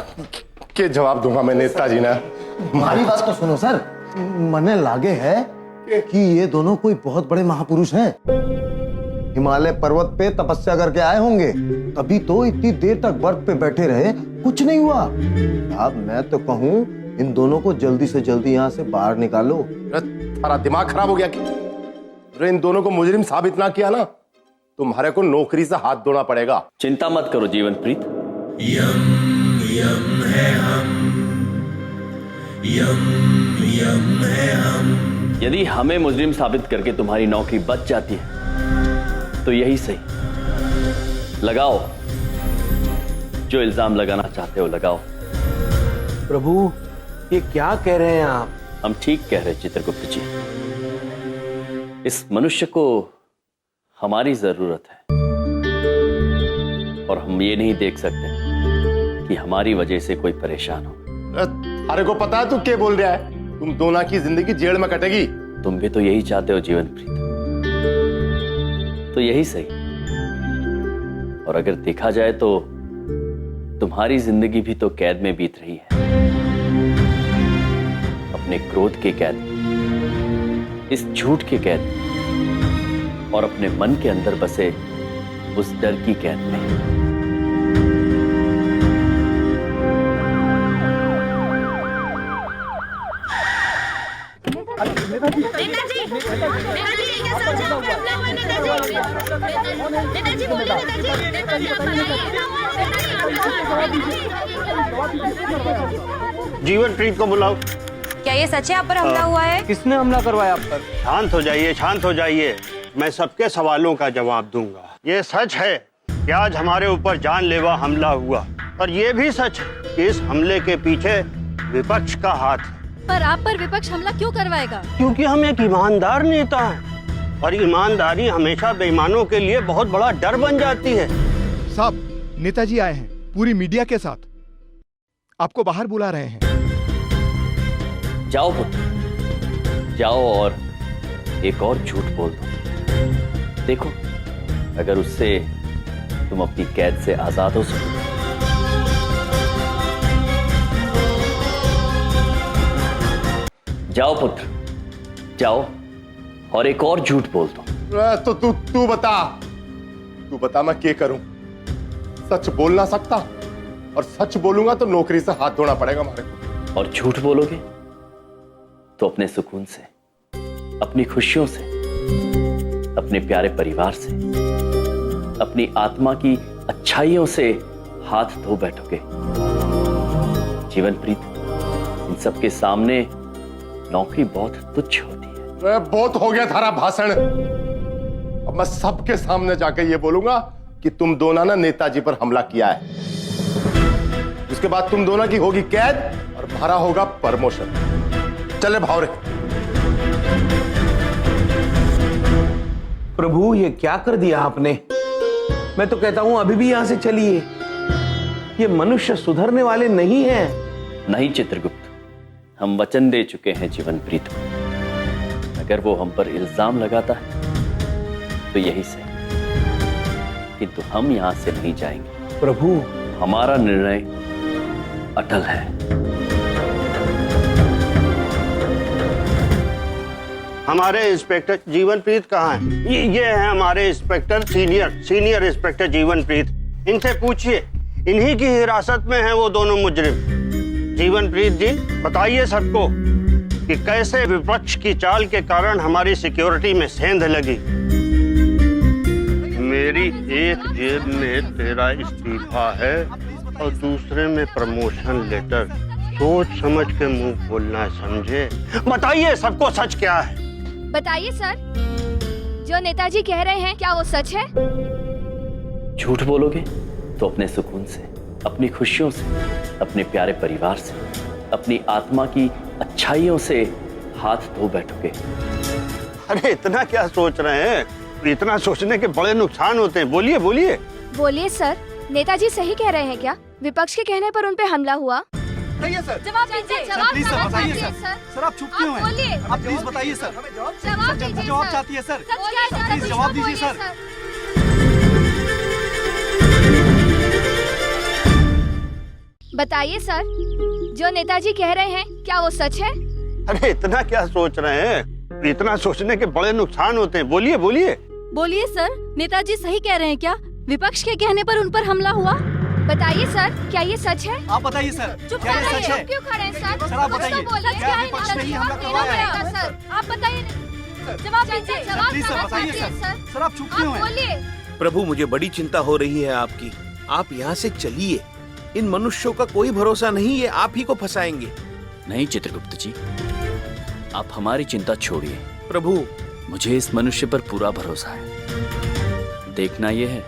के जवाब दूंगा मैं नेताजी ना। हमारी बात तो सुनो सर, मने लागे है कि ये दोनों कोई बहुत बड़े महापुरुष हैं। हिमालय पर्वत पे तपस्या करके आए होंगे, तभी तो इतनी देर तक बर्फ पे बैठे रहे, कुछ नहीं हुआ। अब मैं तो कहूँ इन दोनों को जल्दी से जल्दी यहाँ से बाहर निकालो। तुम्हारा दिमाग खराब हो गया क्या? अरे इन दोनों को मुजरिम साबित ना किया ना, तुम्हारे को नौकरी से हाथ धोना पड़ेगा। चिंता मत करो जीवनप्रीत। यम यम है हम, यम यम है हम। यदि हमें मुजरिम साबित करके तुम्हारी नौकरी बच जाती है तो यही सही, लगाओ जो इल्जाम लगाना चाहते हो लगाओ। प्रभु ये क्या कह रहे हैं आप? हम ठीक कह रहे चित्रगुप्त जी। इस मनुष्य को हमारी जरूरत है और हम ये नहीं देख सकते कि हमारी वजह से कोई परेशान हो। अरे को पता है तू क्या बोल रहा है? तुम दोनों की जिंदगी जेल में कटेगी। तुम भी तो यही चाहते हो जीवनप्रीत, तो यही सही। और अगर देखा जाए तो तुम्हारी जिंदगी भी तो कैद में बीत रही है, अपने क्रोध के कैद, इस झूठ के कैद और अपने मन के अंदर बसे उस डर की कैद में। जीवनप्रीत को बुलाओ। क्या ये सच है आप पर हमला हुआ है? किसने हमला करवाया आप पर? शांत हो जाइए, शांत हो जाइए। मैं सबके सवालों का जवाब दूंगा। ये सच है कि आज हमारे ऊपर जानलेवा हमला हुआ, और ये भी सच है कि इस हमले के पीछे विपक्ष का हाथ है। पर आप पर विपक्ष हमला क्यों करवाएगा? क्योंकि हम एक ईमानदार नेता हैं और ईमानदारी हमेशा बेईमानों के लिए बहुत बड़ा डर बन जाती है। साहब नेताजी आए हैं पूरी मीडिया के साथ, आपको बाहर बुला रहे हैं। जाओ पुत्र, जाओ और एक और झूठ बोल दो। देखो अगर उससे तुम अपनी कैद से आजाद हो सको। जाओ पुत्र, जाओ और एक और झूठ बोल दो। तो तू बता मैं क्या करूं? सच बोल ना सकता, और सच बोलूंगा तो नौकरी से हाथ धोना पड़ेगा हमारे को। और झूठ बोलोगे तो अपने सुकून से, अपनी खुशियों से, अपने प्यारे परिवार से, अपनी आत्मा की अच्छाइयों से हाथ धो बैठोगे। जीवनप्रीत, इन सबके सामने नौकरी बहुत तुच्छ होती है। बहुत हो गया थारा भाषण। अब मैं सबके सामने जाकर ये बोलूंगा कि तुम दोनों ने नेताजी पर हमला किया है। उसके बाद तुम दोनों की होगी कैद और हमारा होगा प्रमोशन। चले भावरे। प्रभु ये क्या कर दिया आपने? मैं तो कहता हूं अभी भी यहां से चलिए। ये मनुष्य सुधरने वाले नहीं हैं। नहीं चित्रगुप्त, हम वचन दे चुके हैं जीवनप्रीत को। अगर वो हम पर इल्जाम लगाता है तो यही से, किंतु हम यहां से नहीं जाएंगे। प्रभु हमारा निर्णय अटल है। हमारे इंस्पेक्टर जीवनप्रीत कहाँ है? ये है हमारे इंस्पेक्टर सीनियर इंस्पेक्टर जीवनप्रीत। इनसे पूछिए, इन्हीं की हिरासत में है वो दोनों मुजरिम। जीवनप्रीत जी, बताइए सबको कि कैसे विपक्ष की चाल के कारण हमारी सिक्योरिटी में सेंध लगी। मेरी एक जेब में तेरा इस्तीफा है और दूसरे में प्रमोशन लेटर। सोच समझ के मुंह बोलना है, समझे? बताइए सबको सच क्या है। बताइए सर, जो नेताजी कह रहे हैं क्या वो सच है? झूठ बोलोगे तो अपने सुकून से, अपनी खुशियों से, अपने प्यारे परिवार से, अपनी आत्मा की अच्छाइयों से हाथ धो बैठोगे। अरे इतना क्या सोच रहे हैं? इतना सोचने के बड़े नुकसान होते हैं। बोलिए बोलिए। बोलिए सर, नेताजी सही कह रहे हैं क्या? विपक्ष के कहने पर उन पे हमला हुआ? सर जवाब दीजिए। सर आप चुप क्यों हैं? बोलिए। आप प्लीज बताइए सर। जवाब दीजिए। जवाब चाहती है सर। प्लीज जवाब दीजिए सर। बताइए सर, जो नेताजी कह रहे हैं क्या वो सच है? अरे इतना क्या सोच रहे हैं? इतना सोचने के बड़े नुकसान होते हैं। बोलिए बोलिए। बोलिए सर, नेताजी सही कह रहे हैं क्या? विपक्ष के कहने पर उन पर हमला हुआ? बताइए सर, क्या ये सच है? आप बताइए सर। चुप क्या ये रहिए, सच है? आप क्यों खड़े हैं सर? सर आप बताइए। क्या है? विपक्ष ने ही हमला जवाब करवाया देना है? पड़ेगा सर। आप बताइए। जवाब दीजिए। जवाब प्लीज सर देना बताइए चाहिए सर। सर आप चुप क्यों हैं? बोलिए। प्रभु, मुझे बड़ी चिंता हो रही है आपकी। आप यहाँ से चलिए। इन मनुष्यों का कोई भरोसा नहीं, ये आप ही को फंसाएंगे। नहीं चित्रगुप्त जी, आप हमारी चिंता छोड़िए। प्रभु, मुझे इस मनुष्य पर पूरा भरोसा है। देखना यह है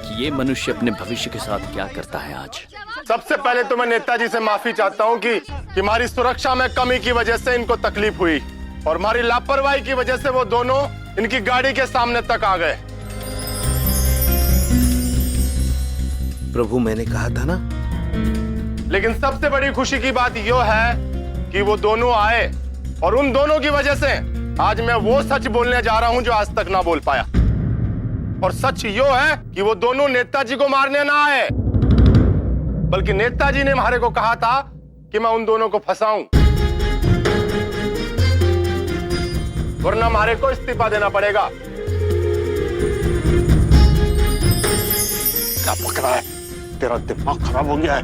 कि ये मनुष्य अपने भविष्य के साथ क्या करता है आज। सबसे पहले तो मैं नेताजी से माफी चाहता हूँ कि हमारी सुरक्षा में कमी की वजह से इनको तकलीफ हुई और हमारी लापरवाही की वजह से वो दोनों इनकी गाड़ी के सामने तक आ गए। प्रभु, मैंने कहा था ना। लेकिन सबसे बड़ी खुशी की बात यो है कि वो दोनों आए और उन दोनों की वजह से आज मैं वो सच बोलने जा रहा हूं जो आज तक ना बोल पाया। और सच यो है कि वो दोनों नेताजी को मारने ना आए, बल्कि नेताजी ने हमारे को कहा था कि मैं उन दोनों को फंसाऊं, वरना हमारे को इस्तीफा देना पड़ेगा। क्या पकड़ा है? तेरा दिमाग खराब हो गया है?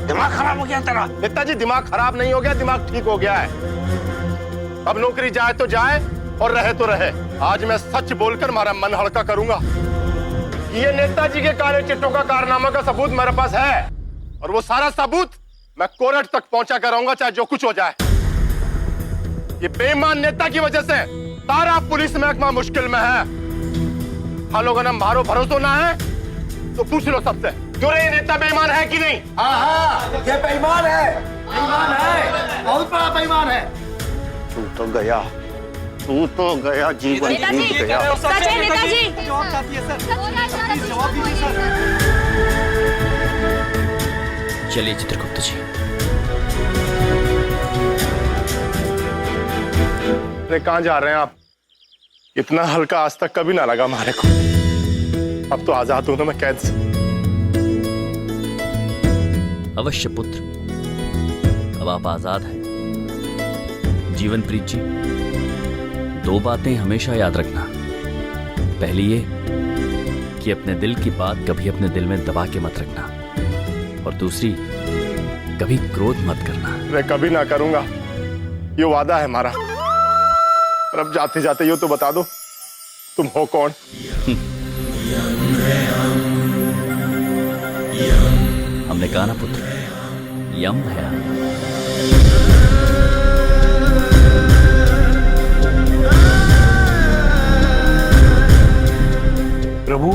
दिमाग खराब हो गया तेरा? नेताजी, दिमाग खराब नहीं हो गया, दिमाग ठीक हो गया है। अब नौकरी जाए तो जाए और रहे तो रहे। आज मैं सच बोलकर हमारा मन हल्का करूंगा। ये नेताजी के काले चिट्ठों का कारनामा का सबूत मेरे पास है और वो सारा सबूत मैं कोर्ट तक पहुंचा कर रहूंगा, चाहे जो कुछ हो जाए। ये बेईमान नेता की वजह से सारा पुलिस महकमा मुश्किल में है। हाँ लोगों ने मारो भरोसा ना है तो पूछ लो सबसे, क्यों ये नेता बेईमान है कि नहीं? हाँ, ये बेईमान है, बेईमान है, बहुत बड़ा बेईमान है। तू तो गया जीवन जीत गया। सच है नेताजी। जवाब चाहती है सर। प्लीज जवाब दीजिए सर। चलिए चित्रगुप्त जी। अरे कहां जा रहे हैं आप? इतना हल्का आज तक कभी ना लगा हमारे को। अब तो आजाद हूं ना मैं कैद से। अवश्य पुत्र, अब आप आजाद हैं। जीवनप्रीत जी, दो बातें हमेशा याद रखना। पहली ये कि अपने दिल की बात कभी अपने दिल में दबा के मत रखना, और दूसरी, कभी क्रोध मत करना। मैं कभी ना करूंगा, ये वादा है हमारा। और अब जाते जाते यो तो बता दो, तुम हो कौन? हमने कहा ना पुत्र, यम है। प्रभु,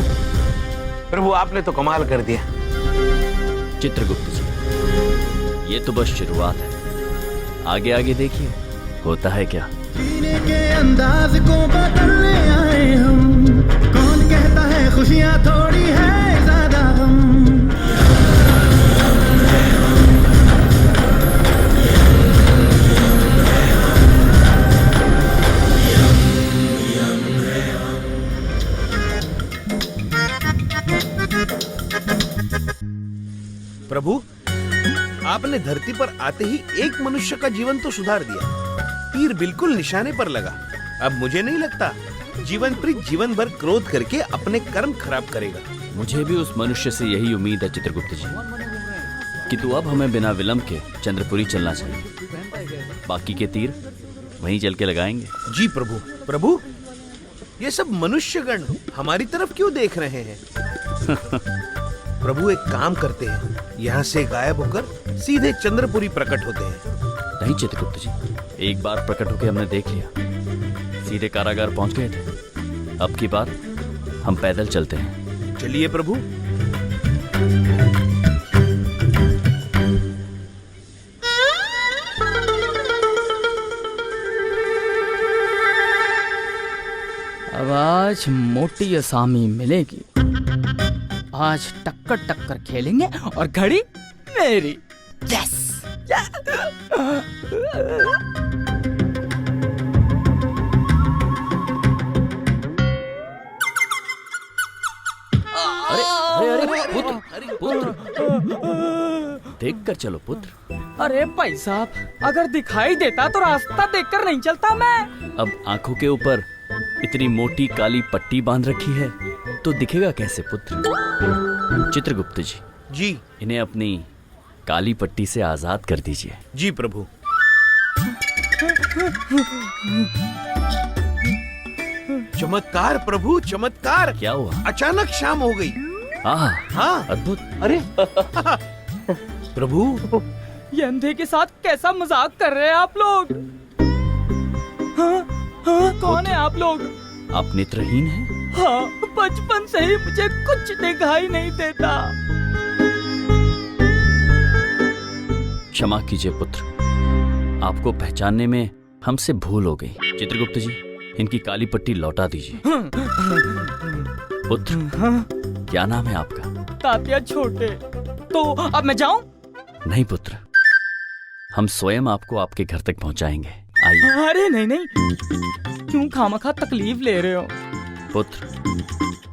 प्रभु आपने तो कमाल कर दिया। चित्रगुप्त जी, ये तो बस शुरुआत है। आगे आगे देखिए होता है क्या। जीने के अंदाज को बदलने आए हम, कौन कहता है खुशियां थोड़ी है ज्यादा हम। प्रभु, आपने धरती पर आते ही एक मनुष्य का जीवन तो सुधार दिया। तीर बिल्कुल निशाने पर लगा। अब मुझे नहीं लगता जीवन प्रीत जीवन भर क्रोध करके अपने कर्म खराब करेगा। मुझे भी उस मनुष्य से यही उम्मीद है चित्रगुप्त जी कि तू अब हमें बिना विलंब के चंद्रपुरी चलना चाहिए। बाकी के तीर वहीं चल के लगाएंगे। जी प्रभु। प्रभु, ये सब मनुष्यगण हमारी तरफ क्यों देख रहे हैं? प्रभु, एक काम करते हैं, यहाँ से गायब होकर सीधे चंद्रपुरी प्रकट होते हैं। नहीं चित्रगुप्त जी, एक बार प्रकट होकर हमने देख लिया, सीधे कारागार पहुंच गए थे। अब की बार हम पैदल चलते हैं। चलिए प्रभु। अब आज मोटी असामी मिलेगी। आज टक्कर टक्कर खेलेंगे और घड़ी मेरी। यस। अरे पुत्र, देख कर चलो पुत्र। अरे भाई साहब, अगर दिखाई देता तो रास्ता देखकर नहीं चलता मैं। अब आंखों के ऊपर इतनी मोटी काली पट्टी बांध रखी है तो दिखेगा कैसे पुत्र? चित्रगुप्त जी, जी, इन्हें अपनी काली पट्टी से आजाद कर दीजिए। जी प्रभु। चमत्कार प्रभु, चमत्कार। क्या हुआ? अचानक शाम हो गई। हाँ, अद्भुत। अरे प्रभु, ये अंधे के साथ कैसा मजाक कर रहे हैं आप लोग? हाँ, कौन है आप लोग? आप नेत्रहीन हैं? हाँ, बचपन से ही मुझे कुछ दिखाई नहीं देता। क्षमा कीजिए पुत्र, आपको पहचानने में हमसे भूल हो गई। चित्रगुप्त जी, इनकी काली पट्टी लौटा दीजिए। पुत्र, क्या नाम है आपका? तात्या छोटे। तो अब मैं जाऊं? नहीं पुत्र, हम स्वयं आपको आपके घर तक पहुंचाएंगे। आइए। अरे नहीं नहीं, क्यों खामखा तकलीफ ले रहे हो? पुत्र,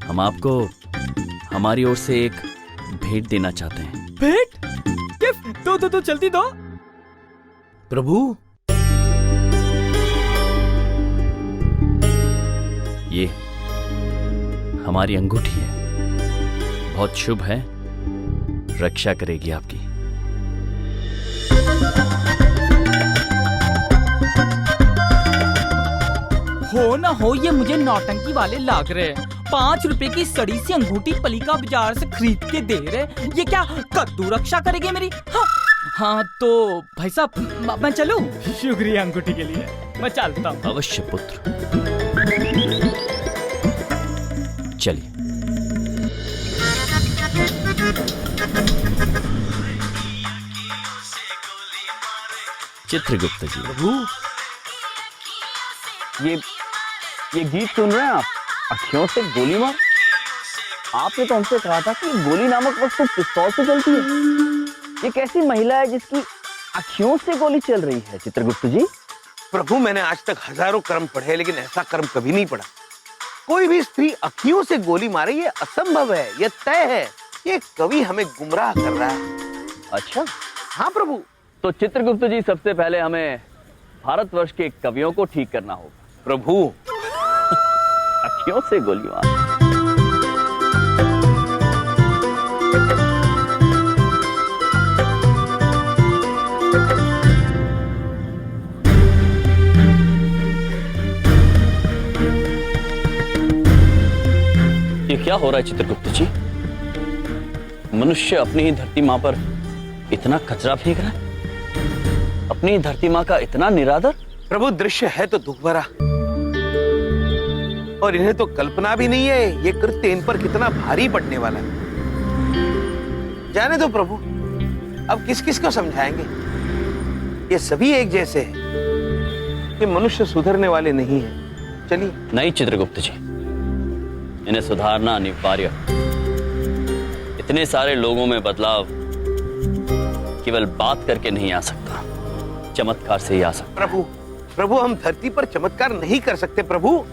हम आपको हमारी ओर से एक भेंट देना चाहते हैं। भेंट? गिफ्ट? दो जल्दी दो। प्रभु, ये हमारी अंगूठी है, बहुत शुभ है, रक्षा करेगी आपकी। हो ना हो, ये मुझे नौटंकी वाले लाग रहे हैं। 5 रुपए की सड़ी सी अंगूठी पलिका बाजार से खरीद के दे रहे। ये क्या कद्दू रक्षा करेगी मेरी? हाँ तो भाई साहब, मैं चलूं? शुक्रिया अंगूठी के लिए, मैं चलता हूँ। अवश्य पुत्र, चलिए। चित्रगुप्त जी। प्रभु, ये गीत सुन रहे हैं आप? अखियों से गोली मार। आपने तो हमसे कहा था कि गोली नामक वस्तु पिस्तौल से चलती है। ये कैसी महिला है जिसकी अखियों से गोली चल रही है चित्रगुप्त जी? प्रभु, मैंने आज तक हजारों कर्म पढ़े, लेकिन ऐसा कर्म कभी नहीं पढ़ा। कोई भी स्त्री अखियों से गोली मारे, ये असंभव है, ये तय है। ये कवि हमें गुमराह कर रहा है। अच्छा? हाँ प्रभु। तो चित्रगुप्त जी, सबसे पहले हमें भारतवर्ष के कवियों को ठीक करना होगा। प्रभु, अखियों से गोली मार। ये क्या हो रहा है चित्रगुप्त जी? मनुष्य अपनी ही धरती माँ पर इतना कचरा फेंक रहा है, अपनी धरती माँ का इतना निरादर। प्रभु, दृश्य है तो दुख भरा, और इन्हें तो कल्पना भी नहीं है ये कृत्य इन पर कितना भारी पड़ने वाला है। जाने दो प्रभु, अब किस किस को समझाएंगे? ये सभी एक जैसे हैं। ये मनुष्य सुधरने वाले नहीं हैं। चलिए। नहीं चित्रगुप्त जी, इन्हें सुधारना अनिवार्य। इतने सारे लोगों में बदलाव केवल बात करके नहीं आ सकता, चमत्कार से ही आ सकता। प्रभु, हम धरती पर चमत्कार नहीं कर सकते प्रभु।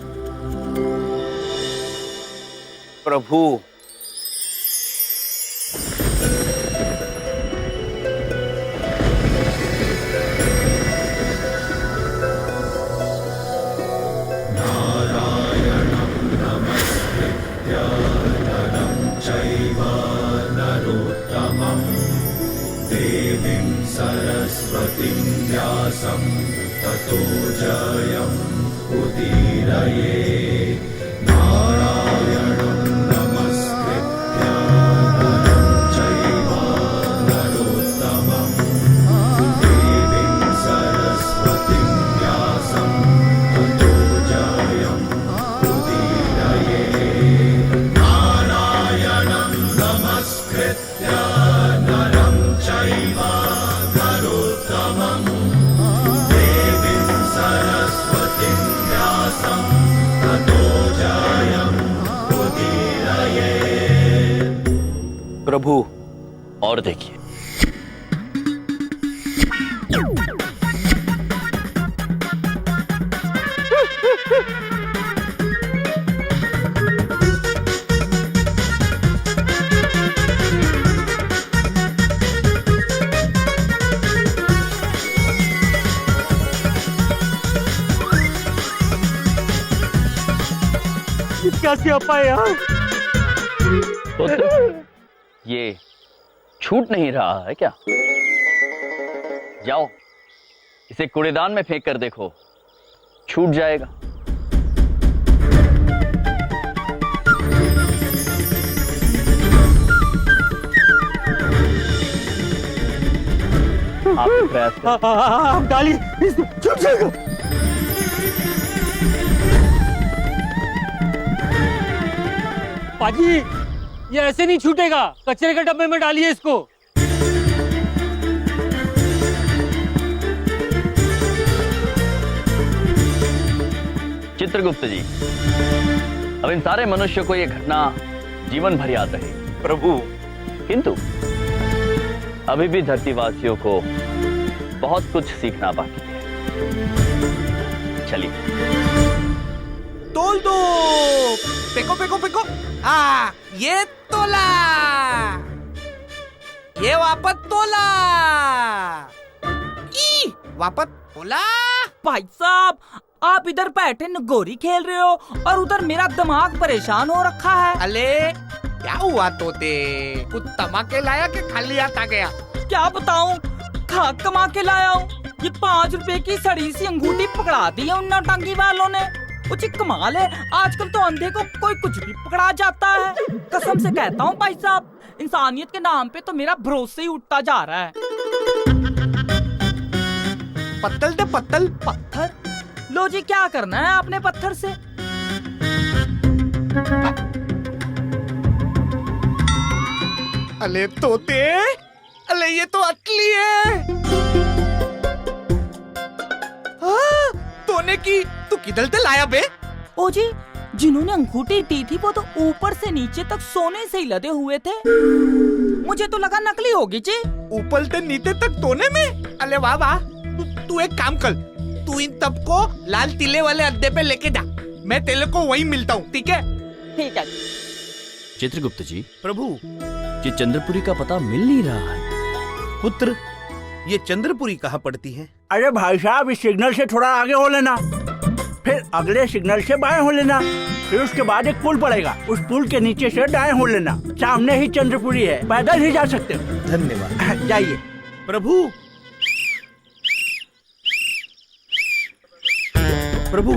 प्रभु, और देखिए, कैसे हो पाए यार? ये छूट नहीं रहा है क्या? जाओ, इसे कूड़ेदान में फेंक कर देखो, छूट जाएगा। आप प्रयास करें। डाली, छूट जाएगा। पाजी, ये ऐसे नहीं छूटेगा, कचरे के डब्बे में डालिए इसको। चित्रगुप्त जी, अब इन सारे मनुष्यों को ये घटना जीवन भर याद रहेगी। प्रभु, किंतु अभी भी धरतीवासियों को बहुत कुछ सीखना बाकी है। चलिए, तोल दो, फेंको फेंको फेंको। ये तोला, ये वापस तोला, वापस तोला। भाई साहब, आप इधर बैठे नगोरी खेल रहे हो और उधर मेरा दिमाग परेशान हो रखा है। अले क्या हुआ तोते, कुछ तमाके लाया कि खाली हाथ आ गया? क्या बताऊं, खाक कमा के लाया हूँ। ये 5 रुपए की सड़ी सी अंगूठी पकड़ा दी है उन नौटंकी वालों ने। कुछ कमाल है, आजकल तो अंधे को कोई कुछ भी पकड़ा जाता है। कसम से कहता हूँ भाई साहब, इंसानियत के नाम पे तो मेरा भरोसा ही उठता जा रहा है। पत्तल दे पत्तल। पत्थर? लो जी, क्या करना है आपने पत्थर से? अले तोते, अले ये तो असली है। तोने की तू किधर से लाया बे? ओ जी, जिन्होंने अंगूठी दी थी वो तो ऊपर से नीचे तक सोने से ही लदे हुए थे। मुझे तो लगा नकली होगी जी। ऊपर से नीचे तक सोने में? अरे वाह वाह। तू एक काम कर, तू इन सबको लाल टीले वाले अड्डे पे लेके जा, मैं तेरे को वहीं मिलता हूँ, ठीक है? ठीक है। चित्रगुप्त जी, प्रभु, ये चंद्रपुरी का पता मिल नहीं रहा है। पुत्र, ये चंद्रपुरी कहाँ पड़ती है? अरे भाई साहब, इस सिग्नल से थोड़ा आगे हो लेना, फिर अगले सिग्नल से बाएं हो लेना, फिर उसके बाद एक पुल पड़ेगा, उस पुल के नीचे से दाएं हो लेना। सामने ही चंद्रपुरी है, पैदल ही जा सकते हो। धन्यवाद। जाइए। प्रभु, प्रभु,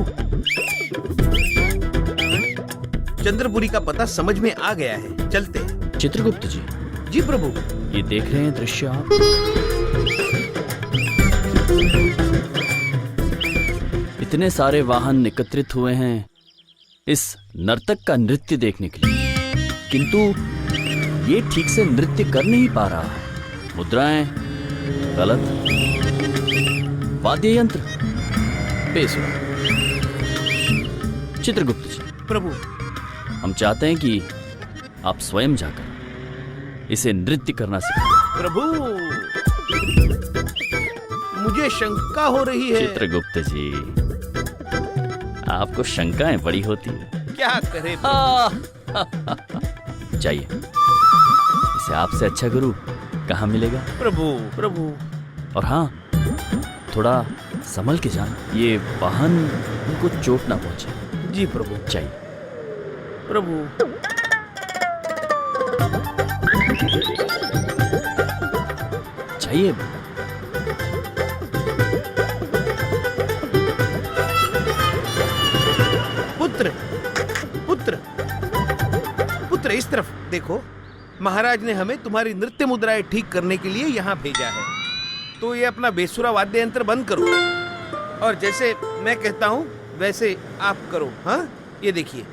चंद्रपुरी का पता समझ में आ गया है, चलते हैं। चित्रगुप्त जी। जी प्रभु। ये देख रहे हैं दृश्य आप? इतने सारे वाहन एकत्रित हुए हैं इस नर्तक का नृत्य देखने के लिए, किंतु ये ठीक से नृत्य कर नहीं पा रहा है। मुद्राएं गलत, वाद्य यंत्र बेसुरा। चित्रगुप्त जी। प्रभु, हम चाहते हैं कि आप स्वयं जाकर इसे नृत्य करना सिखाएं। प्रभु, मुझे शंका हो रही है। चित्रगुप्त जी, आपको शंकाएं बड़ी होती है। क्या करें? जाइए, इसे आपसे अच्छा गुरु कहाँ मिलेगा? प्रभु, प्रभु। और हाँ, थोड़ा संभल के जाना, ये वाहन उनको चोट ना पहुंचे। जी प्रभु। चाहिए। प्रभु। चाहिए पुत्र पुत्र पुत्र, इस तरफ देखो। महाराज ने हमें तुम्हारी नृत्य मुद्राएं ठीक करने के लिए यहाँ भेजा है। तो ये अपना बेसुरा वाद्य यंत्र बंद करो और जैसे मैं कहता हूँ वैसे आप करो। हाँ, ये देखिए।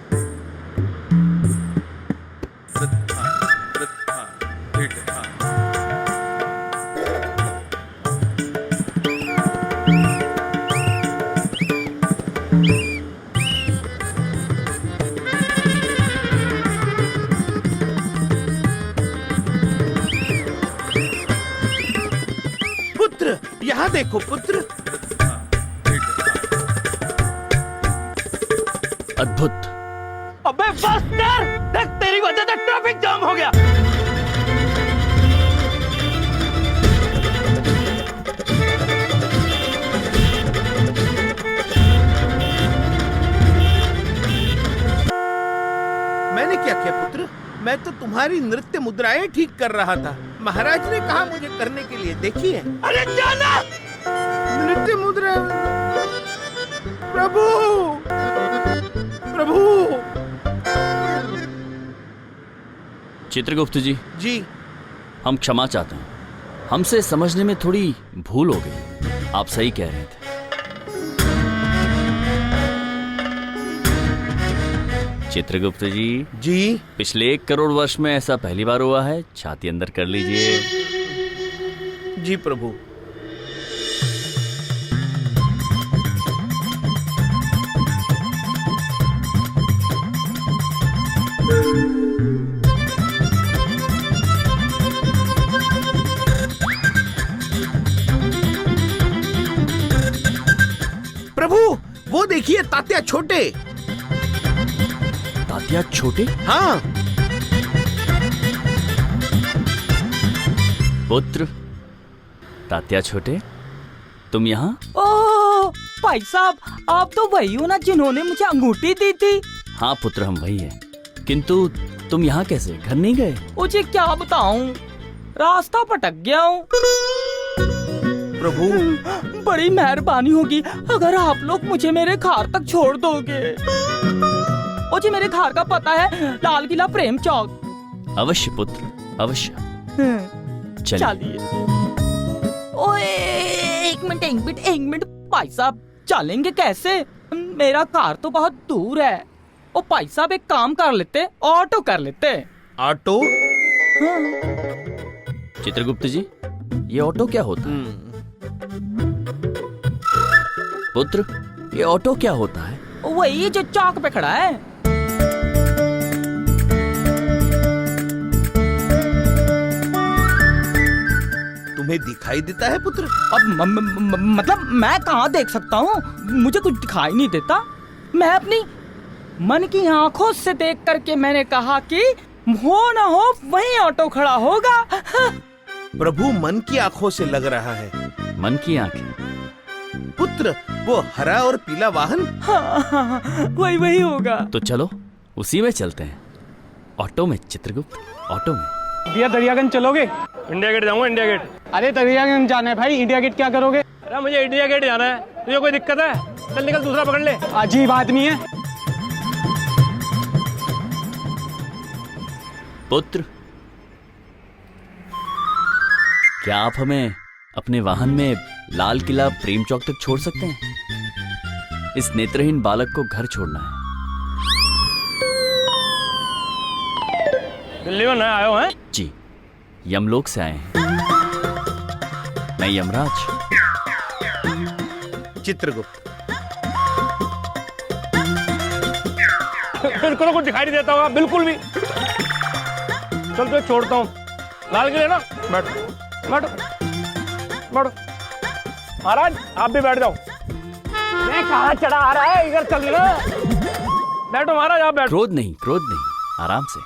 पुत्र, यहाँ देखो पुत्र। अद्भुत। अबे बस कर, देख तेरी वजह से ट्रैफिक जाम हो गया। मैंने क्या किया पुत्र? मैं तो तुम्हारी नृत्य मुद्राएं ठीक कर रहा था। महाराज ने कहा मुझे करने के लिए। देखिए। अरे जाना। नृत्य मुद्रा। प्रभु प्रभु। चित्रगुप्त जी, हम क्षमा चाहते हैं, हमसे समझने में थोड़ी भूल हो गई। आप सही कह रहे थे। चित्रगुप्त जी, पिछले 1 करोड़ वर्ष में ऐसा पहली बार हुआ है। छाती अंदर कर लीजिए। जी प्रभु। प्रभु, वो देखिए तात्या छोटे। तात्या छोटे? हाँ। पुत्र, तात्या छोटे, तुम यहाँ? ओह भाई साहब, आप तो वही हो ना जिन्होंने मुझे अंगूठी दी थी। हाँ पुत्र, हम वही हैं। किंतु तुम यहाँ कैसे? घर नहीं गए? मुझे क्या बताऊं, रास्ता भटक गया हूँ। प्रभु, बड़ी मेहरबानी होगी अगर आप लोग मुझे मेरे घर तक छोड़ दोगे। ओ जी, मेरे घर का पता है लाल किला प्रेम चौक। अवश्य पुत्र, अवश्य। चलिए। ओए एक मिनट भाई साहब, चलेंगे कैसे? मेरा घर तो बहुत दूर है। ओ भाई साहब, एक काम कर लेते, ऑटो कर लेते। ऑटो? चित्रगुप्त जी, ये ऑटो क्या होता है? पुत्र, ये ऑटो क्या होता है? वही जो चौक पे खड़ा है। तुम्हें दिखाई देता है पुत्र? अब मतलब मैं कहाँ देख सकता हूँ? मुझे कुछ दिखाई नहीं देता। मैं अपनी मन की आंखों से देख करके मैंने कहा कि हो ना हो वहीं ऑटो खड़ा होगा। प्रभु, मन की आंखों से लग रहा है। मन की आंखें? पुत्र, वो हरा और पीला वाहन? हाँ, वही होगा। तो चलो उसी में चलते हैं। ऑटो में चित्रगुप्त, ऑटो में। भैया दरियागंज चलोगे? इंडिया गेट जाऊंगा, इंडिया गेट। अरे दरियागंज जाना है भाई, इंडिया गेट क्या करोगे? अरे मुझे इंडिया गेट जाना है। तुझे कोई दिक्कत है? चल निकल, दूसरा पकड़ ले। अजीब आदमी है। पुत्र, क्या आप हमें अपने वाहन में लाल किला प्रेम चौक तक छोड़ सकते हैं? इस नेत्रहीन बालक को घर छोड़ना है। दिल्ली में नया आए हो हैं? जी, यमलोक से आए हैं। मैं यमराज। चित्रगुप्त। बिल्कुल कुछ दिखाई नहीं देता होगा, बिल्कुल भी। चल तो छोड़ता हूँ। लाल किले ना, बैठो बैठो बैठो। महाराज आप भी बैठ जाओ। मैं कहाँ चढ़ा आ रहा है, इधर चल ना। बैठो महाराज, आप बैठो। क्रोध नहीं, क्रोध नहीं, आराम से।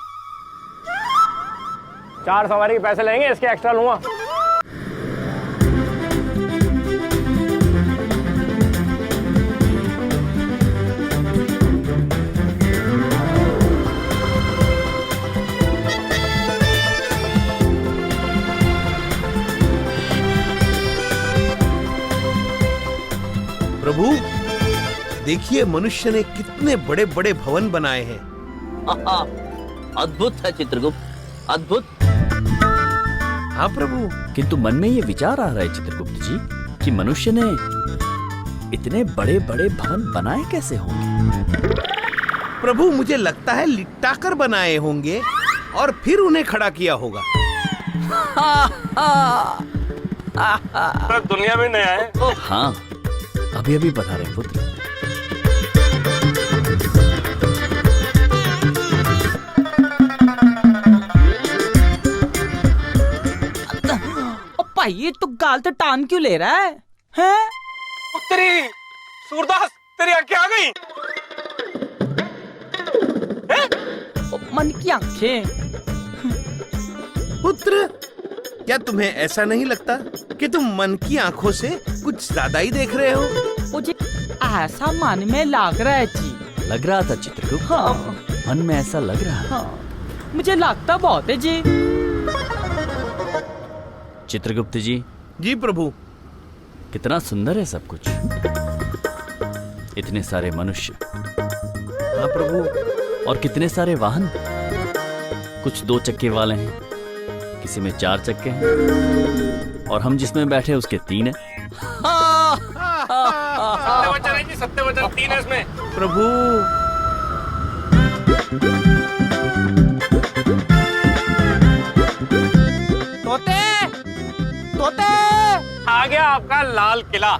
4 सवारी के पैसे लेंगे, इसके एक्स्ट्रा लूंगा। देखिए मनुष्य ने कितने बड़े बड़े भवन बनाए हैं। अद्भुत है चित्रगुप्त, अद्भुत। हाँ प्रभु। किंतु मन में ये विचार आ रहा है चित्रगुप्त जी कि मनुष्य ने इतने बड़े बड़े भवन बनाए कैसे होंगे? प्रभु मुझे लगता है लिट्टाकर बनाए होंगे और फिर उन्हें खड़ा किया होगा। दुनिया में नया है। हाँ, अभी अभी बता रहे पुत्र। भाई तू गाल तो टान क्यों ले रहा है? हैं? तेरी सूरदास, तेरी आंखें आ गई। मन की आंखें। पुत्र, क्या तुम्हें ऐसा नहीं लगता कि तुम मन की आंखों से कुछ ज्यादा ही देख रहे हो? मुझे ऐसा मन में लग रहा है जी। लग रहा था चित्रगुप्त? हाँ। मन में ऐसा लग रहा है? हाँ। मुझे लगता बहुत है जी। चित्रगुप्त जी। जी प्रभु। कितना सुंदर है सब कुछ। इतने सारे मनुष्य। हाँ प्रभु। और कितने सारे वाहन। कुछ 2 चक्के वाले हैं, किसी में 4 चक्के हैं, और हम जिसमें बैठे उसके 3 हैं। सत्यवचन है जी, सत्यवचन 3 है इसमें। प्रभु तोते, तोते। आ गया आपका लाल किला।